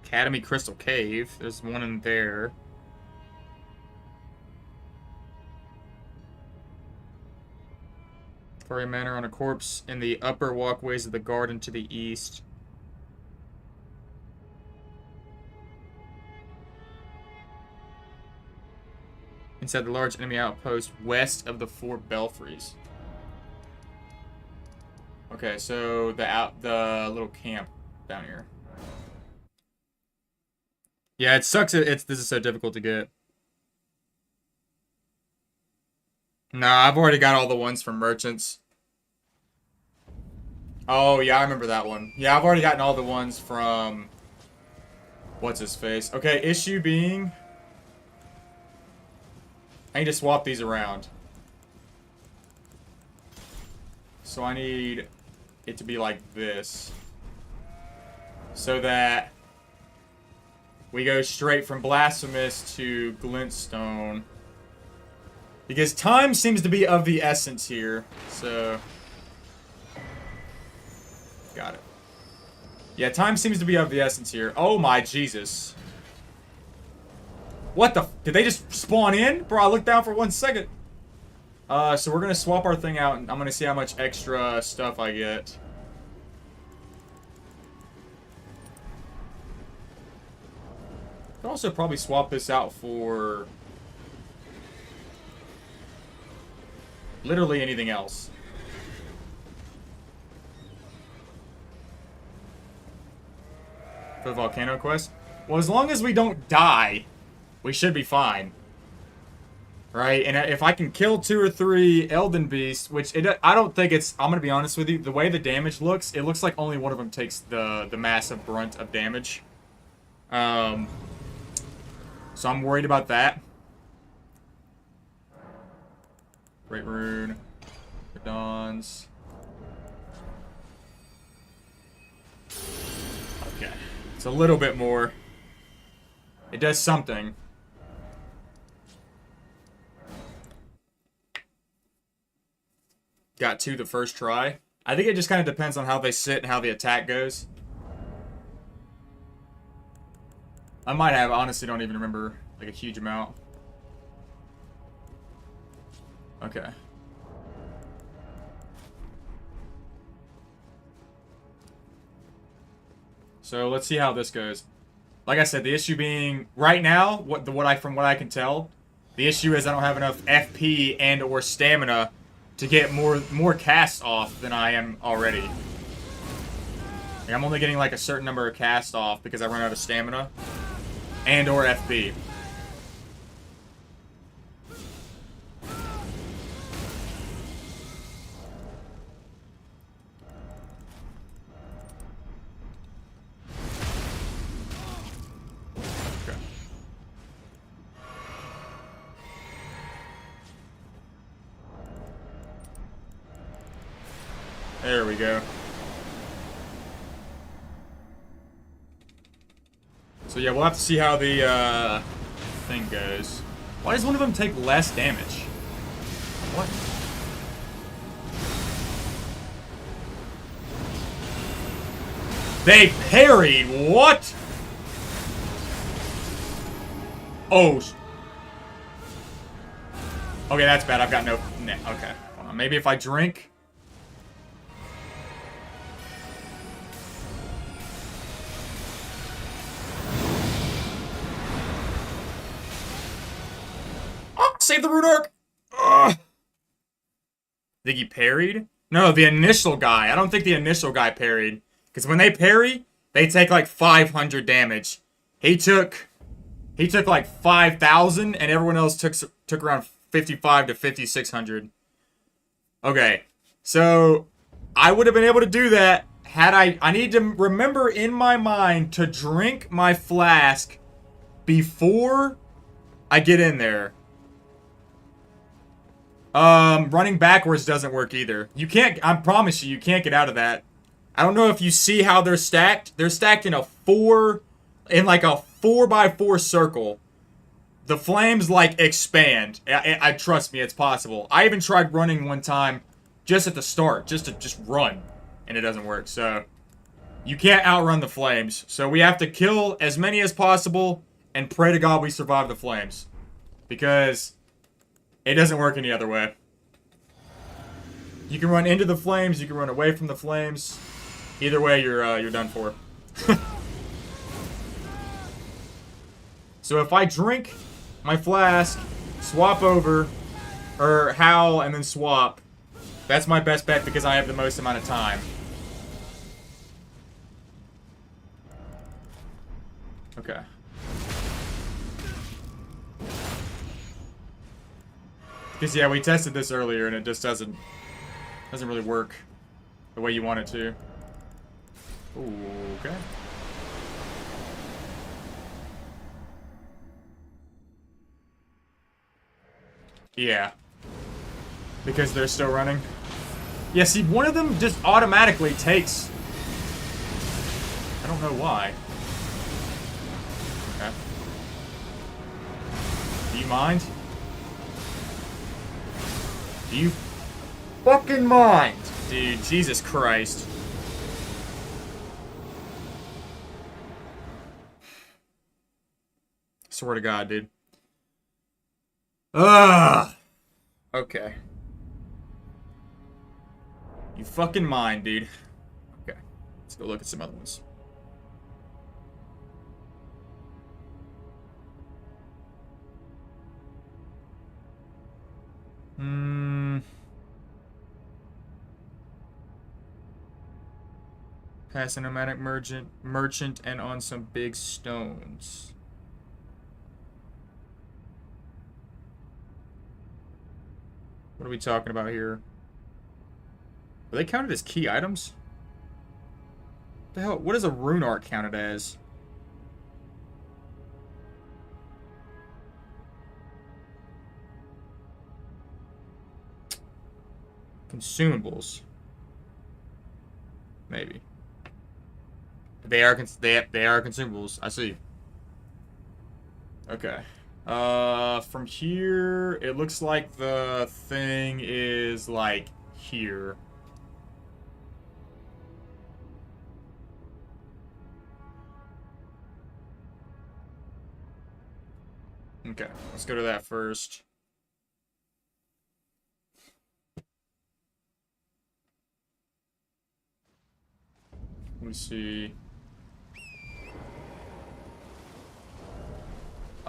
Academy Crystal Cave. There's one in there. Quarry Manor on a corpse in the upper walkways of the garden to the east. Inside the large enemy outpost west of the 4 belfries. Okay, so the little camp down here. Yeah, it sucks. This is so difficult to get. Nah, I've already got all the ones from merchants. Oh, yeah, I remember that one. Yeah, I've already gotten all the ones from... What's his face? Okay, issue being... I need to swap these around. So I need it to be like this. so that we go straight from Blasphemous to Glintstone. Because time seems to be of the essence here, so... Got it. Yeah, time seems to be of the essence here. Oh my Jesus. What the... Did they just spawn in? Bro, I looked down for 1 second. So we're gonna swap our thing out, and I'm gonna see how much extra stuff I get. Could also probably swap this out for... literally anything else. For the volcano quest? Well, as long as we don't die, we should be fine. Right? And if I can kill 2 or 3 Elden Beasts, which I don't think it's... I'm gonna be honest with you. The way the damage looks, it looks like only one of them takes the massive brunt of damage. So I'm worried about that. Great Rune. Dawns. Okay. It's a little bit more. It does something. Got 2 the first try. I think it just kind of depends on how they sit and how the attack goes. I might have, honestly don't even remember, like, a huge amount. Okay. So let's see how this goes. Like I said, the issue being right now, from what I can tell, the issue is I don't have enough FP and or stamina to get more casts off than I am already. Like, I'm only getting like a certain number of casts off because I run out of stamina and or FP. There we go. So yeah, we'll have to see how the thing goes. Why does one of them take less damage? What? They parried? What? Oh. Okay, that's bad. I've got no... Okay. Hold on. Maybe if I drink... Save the rune arc! Ugh. Think he parried? No, the initial guy. I don't think the initial guy parried. Because when they parry, they take like 500 damage. He took like 5,000, and everyone else took around 55 to 5,600. Okay, so I would have been able to do that had I need to remember in my mind to drink my flask before I get in there. Running backwards doesn't work either. You can't, I promise you, you can't get out of that. I don't know if you see how they're stacked. They're stacked in like a 4x4 circle. The flames, like, expand. I trust me, it's possible. I even tried running one time just at the start, just to run, and it doesn't work. So, you can't outrun the flames. So, we have to kill as many as possible and pray to God we survive the flames. Because it doesn't work any other way. You can run into the flames, you can run away from the flames. Either way, you're done for. So if I drink my flask, swap over, or howl and then swap, that's my best bet because I have the most amount of time. Okay. Because, yeah, we tested this earlier, and it just doesn't really work the way you want it to. Ooh, okay. Yeah. Because they're still running. Yeah, see, one of them just automatically takes... I don't know why. Okay. Do you mind? Do you fucking mind? Dude, Jesus Christ. Swear to God, dude. Ugh. Okay. You fucking mind, dude. Okay. Let's go look at some other ones. Pass a nomadic merchant and on some big stones. What are we talking about here? Are they counted as key items? What the hell? What is a rune art counted as? Consumables. Maybe. They are consumables. I see. Okay. From here, it looks like the thing is like here. Okay, let's go to that first. Let me see.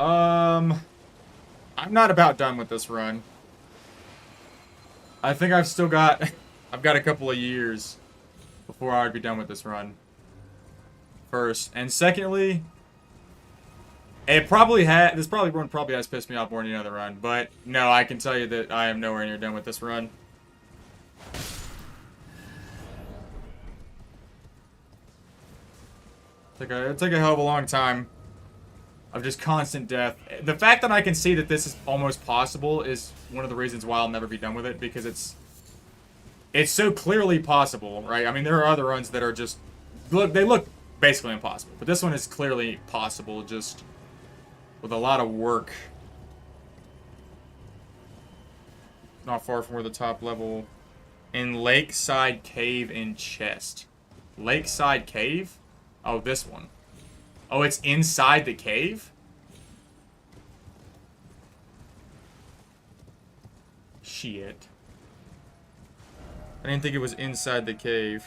I'm not about done with this run. I think I've still got, I've got a couple of years before I would be done with this run. First. And secondly, this run probably has pissed me off more than any other run, but no, I can tell you that I am nowhere near done with this run. It's like a hell of a long time of just constant death. The fact that I can see that this is almost possible is one of the reasons why I'll never be done with it, because it's so clearly possible, right? I mean, there are other runs that are just they look basically impossible, but this one is clearly possible, just with a lot of work. Not far from where the top level in Lakeside Cave in Chest. Lakeside Cave? Oh, this one. Oh, it's inside the cave? Shit. I didn't think it was inside the cave.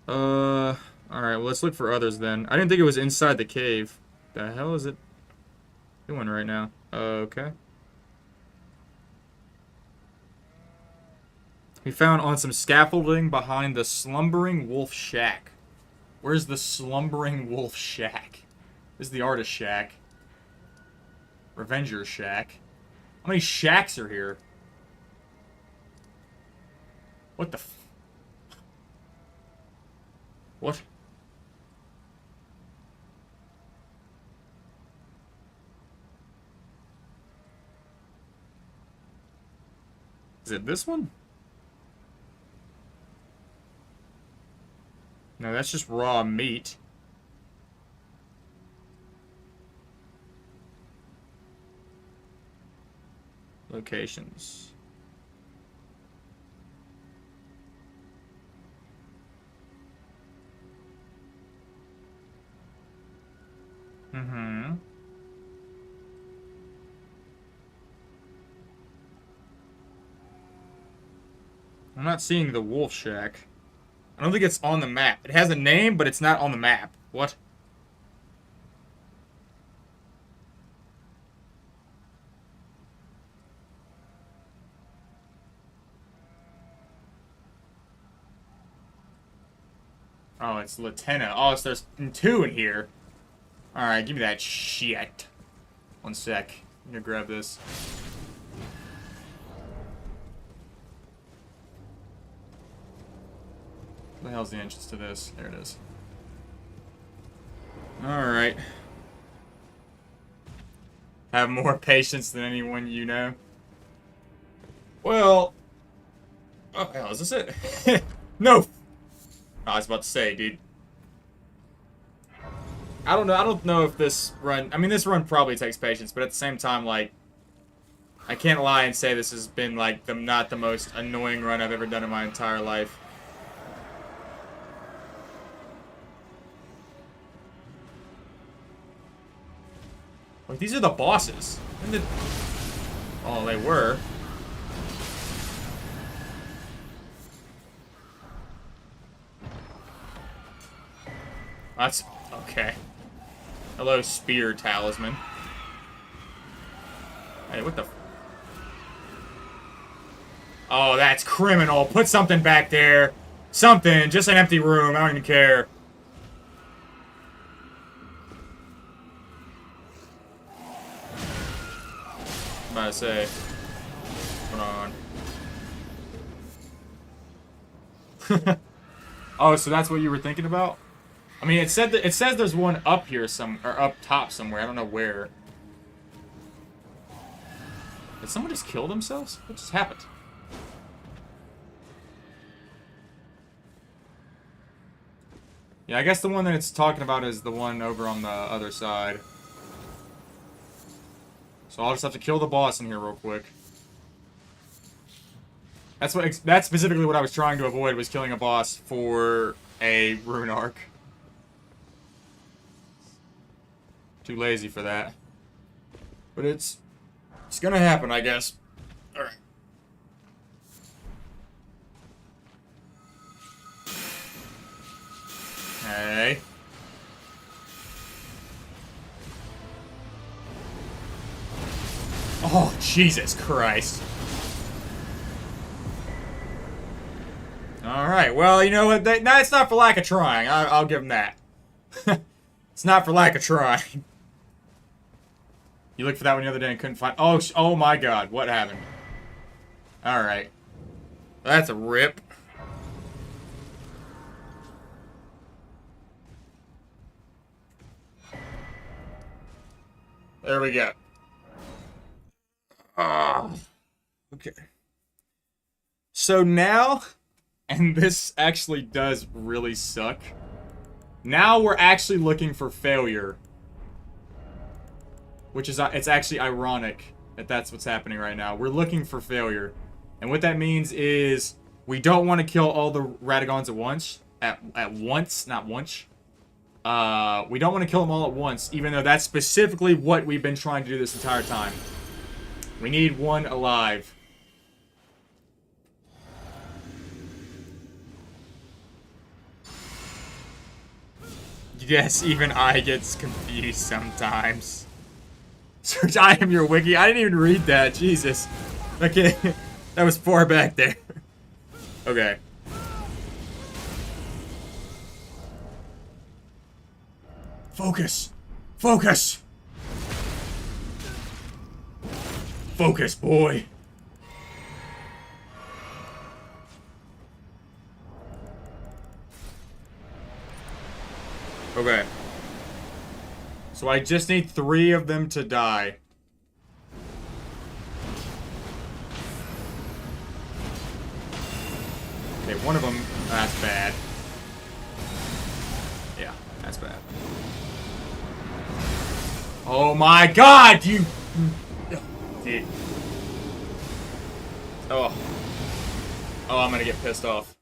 Alright, well, let's look for others then. I didn't think it was inside the cave. The hell is it doing right now? Okay. We found on some scaffolding behind the Slumbering Wolf Shack. Where's the Slumbering Wolf Shack? This is the Artist Shack. Revenger Shack. How many shacks are here? What the f... What? Is it this one? No, that's just raw meat. Locations. Mm-hmm. I'm not seeing the Wolf Shack. I don't think it's on the map. It has a name, but it's not on the map. What? Oh, it's Lieutenant. Oh, so there's two in here. Alright, give me that shit. One sec. I'm gonna grab this. What the hell's the entrance to this? There it is. Alright. Have more patience than anyone you know. Well... Oh, hell, is this it? No! I was about to say, dude. I don't know. I don't know if this run... I mean, this run probably takes patience, but at the same time, like... I can't lie and say this has been, like, not the most annoying run I've ever done in my entire life. Like, these are the bosses. When did... Oh, they were. That's... Okay. Hello, spear talisman. Hey, what the... Oh, that's criminal. Put something back there. Something. Just an empty room. I don't even care. I'm about to say. What's going on? Oh, so that's what you were thinking about? I mean, it said that it says there's one up here or up top somewhere. I don't know where. Did someone just kill themselves? What just happened? Yeah, I guess the one that it's talking about is the one over on the other side. So I'll just have to kill the boss in here real quick. That's specifically what I was trying to avoid, was killing a boss for a rune arc. Too lazy for that. But it's gonna happen, I guess. Alright. Hey. Oh, Jesus Christ. Alright, well, you know what? No, it's not for lack of trying. I'll give them that. It's not for lack of trying. You looked for that one the other day and couldn't find... Oh my god, what happened? Alright. That's a rip. There we go. Okay. So now, and this actually does really suck, now we're actually looking for failure. Which is, it's actually ironic that that's what's happening right now. We're looking for failure. And what that means is, we don't want to kill all the Radagons at once. At once, not once. We don't want to kill them all at once, even though that's specifically what we've been trying to do this entire time. We need one alive. Yes, even I get confused sometimes. Search I am your wiki. I didn't even read that. Jesus. Okay. That was far back there. Okay. Focus. Focus. Focus, boy. Okay. So I just need 3 of them to die. Okay, one of them, that's bad. Yeah, that's bad. Oh my god, you... Dude. Oh. Oh, I'm gonna get pissed off.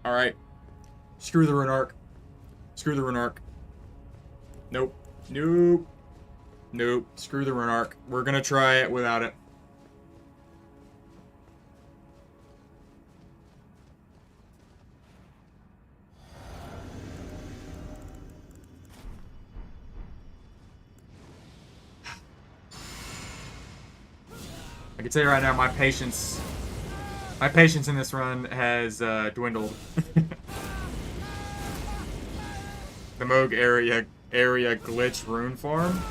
Alright. Screw the rune arc. Screw the rune arc. Nope. Nope. Nope. Screw the rune arc. We're gonna try it without it. I can tell you right now, my patience in this run has dwindled. The Moog area glitch rune farm.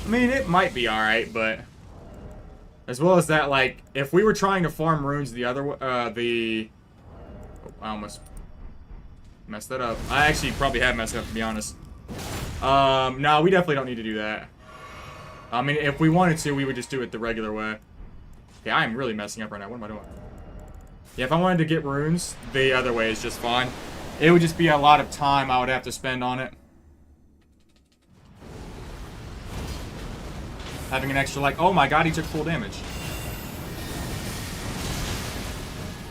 I mean, it might be alright, but as well as that, like, if we were trying to farm runes the other oh, I almost messed that up. I actually probably have messed it up, to be honest. No, we definitely don't need to do that. I mean, if we wanted to, we would just do it the regular way. Okay, I am really messing up right now. What am I doing? Yeah, if I wanted to get runes, the other way is just fine. It would just be a lot of time I would have to spend on it. Having an extra, like, oh my god, he took full damage.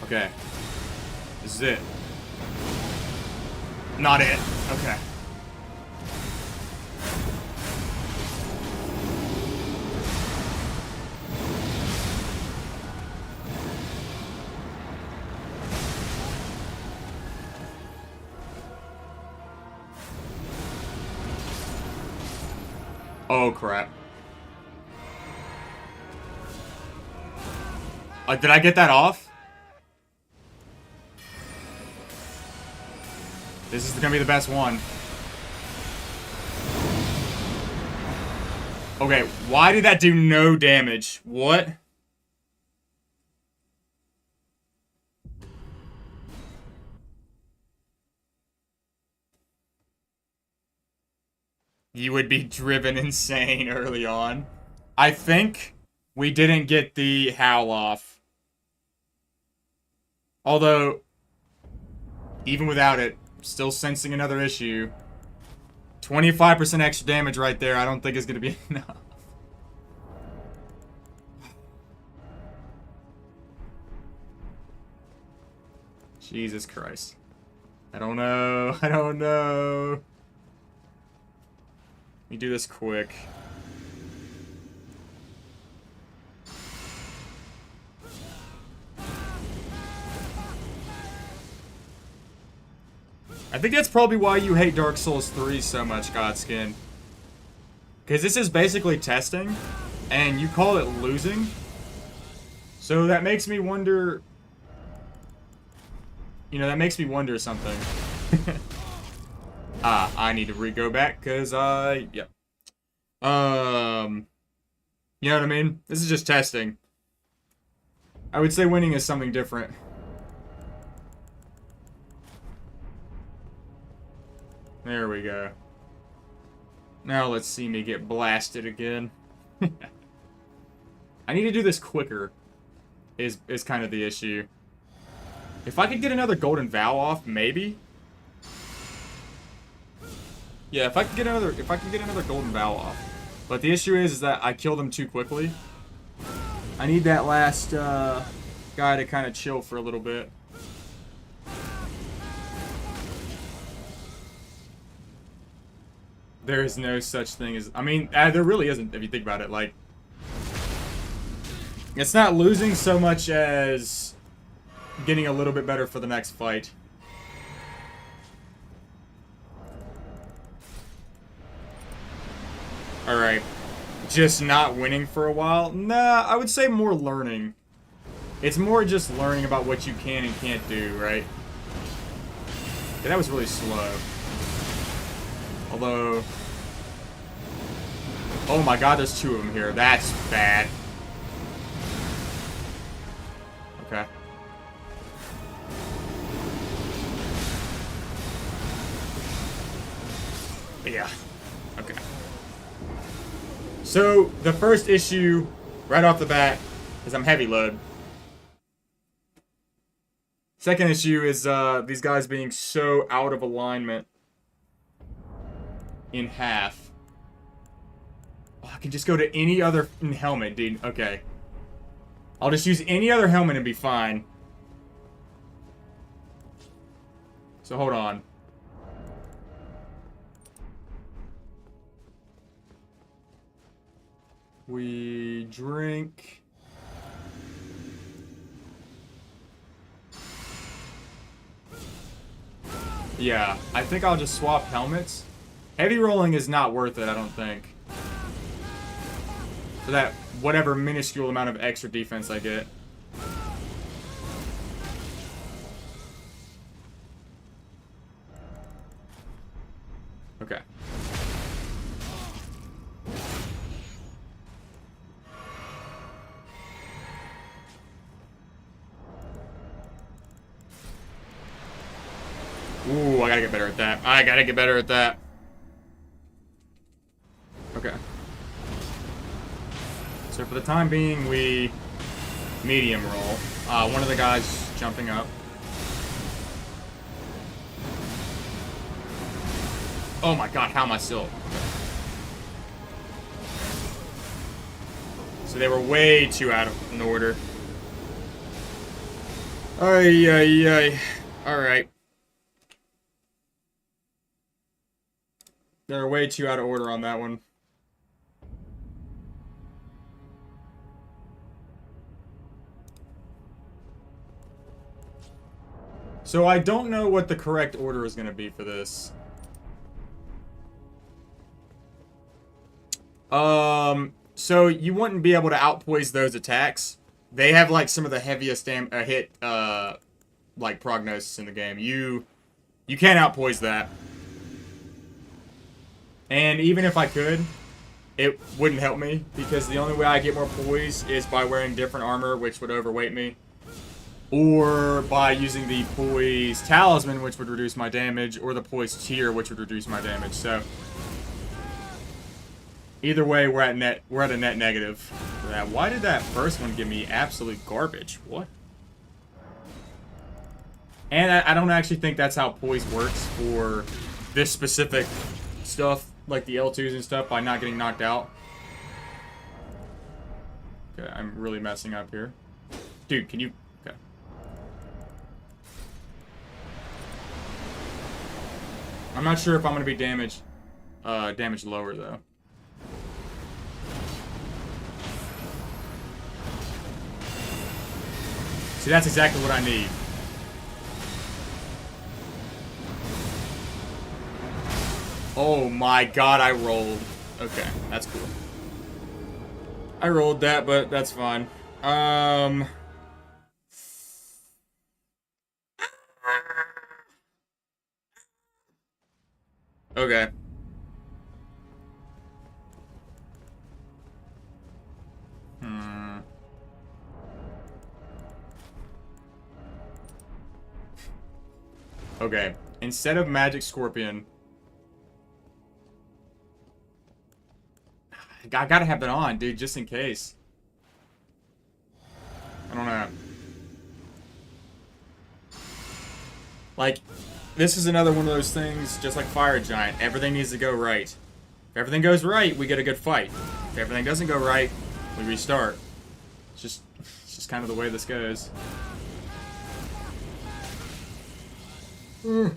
Okay. This is it. Not it. Okay. Oh, crap. Did I get that off? This is gonna be the best one. Okay, why did that do no damage? What? You would be driven insane early on. I think we didn't get the howl off. Although, even without it, still sensing another issue. 25% extra damage right there, I don't think is going to be enough. Jesus Christ. I don't know. I don't know. Let me do this quick. I think that's probably why you hate Dark Souls 3 so much, Godskin. Because this is basically testing, and you call it losing. So that makes me wonder... You know, that makes me wonder something. I need to go back, because, yeah. You know what I mean? This is just testing. I would say winning is something different. There we go. Now let's see me get blasted again. I need to do this quicker, is kind of the issue. If I could get another Golden Vow off, maybe. Yeah, if I could get another Golden Vow off. But the issue is that I killed him too quickly. I need that last guy to kind of chill for a little bit. There is no such thing as... I mean, there really isn't, if you think about it. Like, it's not losing so much as getting a little bit better for the next fight. Alright. Just not winning for a while? Nah, I would say more learning. It's more just learning about what you can and can't do, right? Yeah, that was really slow. Although... Oh my god, there's two of them here. That's bad. Okay. Yeah. Okay. So, the first issue, right off the bat, is I'm heavy load. Second issue is these guys being so out of alignment in half. Oh, I can just go to any other helmet, dude. Okay. I'll just use any other helmet and be fine. So hold on. We drink. Yeah, I think I'll just swap helmets. Heavy rolling is not worth it, I don't think. For that whatever minuscule amount of extra defense I get. Okay. Ooh, I gotta get better at that. I gotta get better at that. Okay. for the time being, we medium roll. One of the guys jumping up. Oh my god, how am I still? So they were way too out of an order. Ay, ay, ay. Alright. They're way too out of order on that one. So I don't know what the correct order is going to be for this. So you wouldn't be able to outpoise those attacks. They have like some of the heaviest hit like prognosis in the game. You can't outpoise that. And even if I could, it wouldn't help me because the only way I get more poise is by wearing different armor, which would overweight me, or by using the poise talisman, which would reduce my damage, or the poise tier, which would reduce my damage. So either way, we're at a net negative for that. Why did that first one give me absolute garbage? What? And I don't actually think that's how poise works for this specific stuff, like the L2s and stuff, by not getting knocked out. Okay, I'm really messing up here. Dude, can you... Okay. I'm not sure if I'm going to be damaged lower, though. See, that's exactly what I need. Oh my god, I rolled. Okay, that's cool. I rolled that, but that's fine. Okay. Okay. Instead of Magic Scorpion, I gotta have that on, dude, just in case. I don't know. Like, this is another one of those things, just like Fire Giant. Everything needs to go right. If everything goes right, we get a good fight. If everything doesn't go right, we restart. It's just kind of the way this goes. And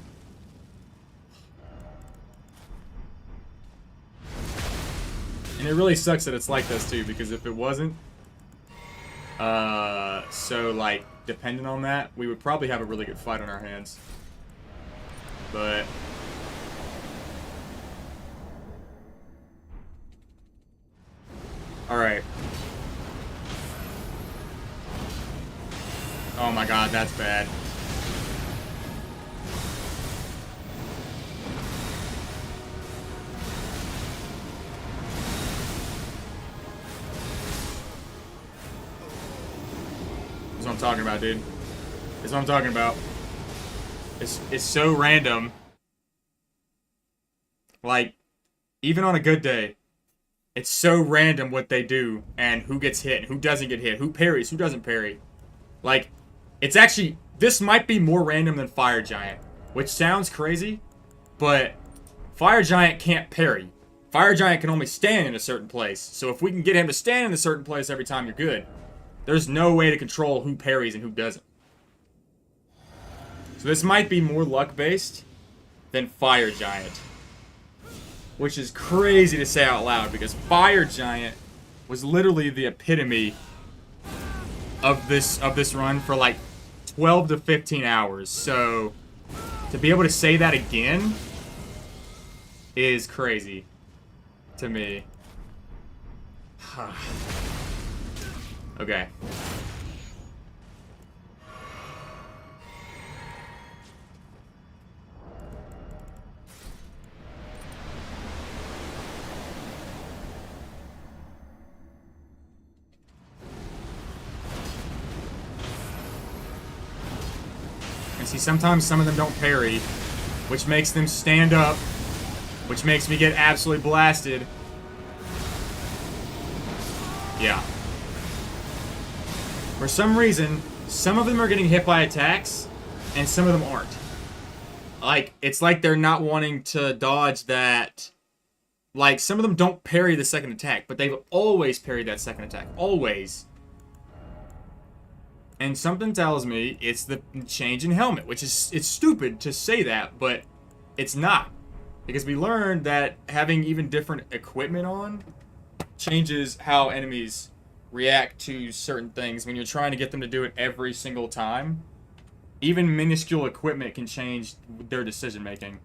it really sucks that it's like this too, because if it wasn't so like dependent on that, we would probably have a really good fight on our hands. But alright. Oh my god, that's bad. That's what I'm talking about, dude. That's what I'm talking about. It's so random. Like, even on a good day, it's so random what they do and who gets hit and who doesn't get hit, who parries, who doesn't parry. Like, it's actually, this might be more random than Fire Giant, which sounds crazy, but Fire Giant can't parry. Fire Giant can only stand in a certain place. So if we can get him to stand in a certain place every time, you're good. There's no way to control who parries and who doesn't. So this might be more luck-based than Fire Giant. Which is crazy to say out loud, because Fire Giant was literally the epitome of this run for like 12 to 15 hours. So to be able to say that again is crazy to me. Okay. And see, sometimes some of them don't parry, which makes them stand up, which makes me get absolutely blasted. Yeah. For some reason, some of them are getting hit by attacks, and some of them aren't. Like, it's like they're not wanting to dodge that. Like, some of them don't parry the second attack, but they've always parried that second attack. Always. And something tells me it's the change in helmet, which is, it's stupid to say that, but it's not. Because we learned that having even different equipment on changes how enemies react to certain things when you're trying to get them to do it every single time. Even minuscule equipment can change their decision making.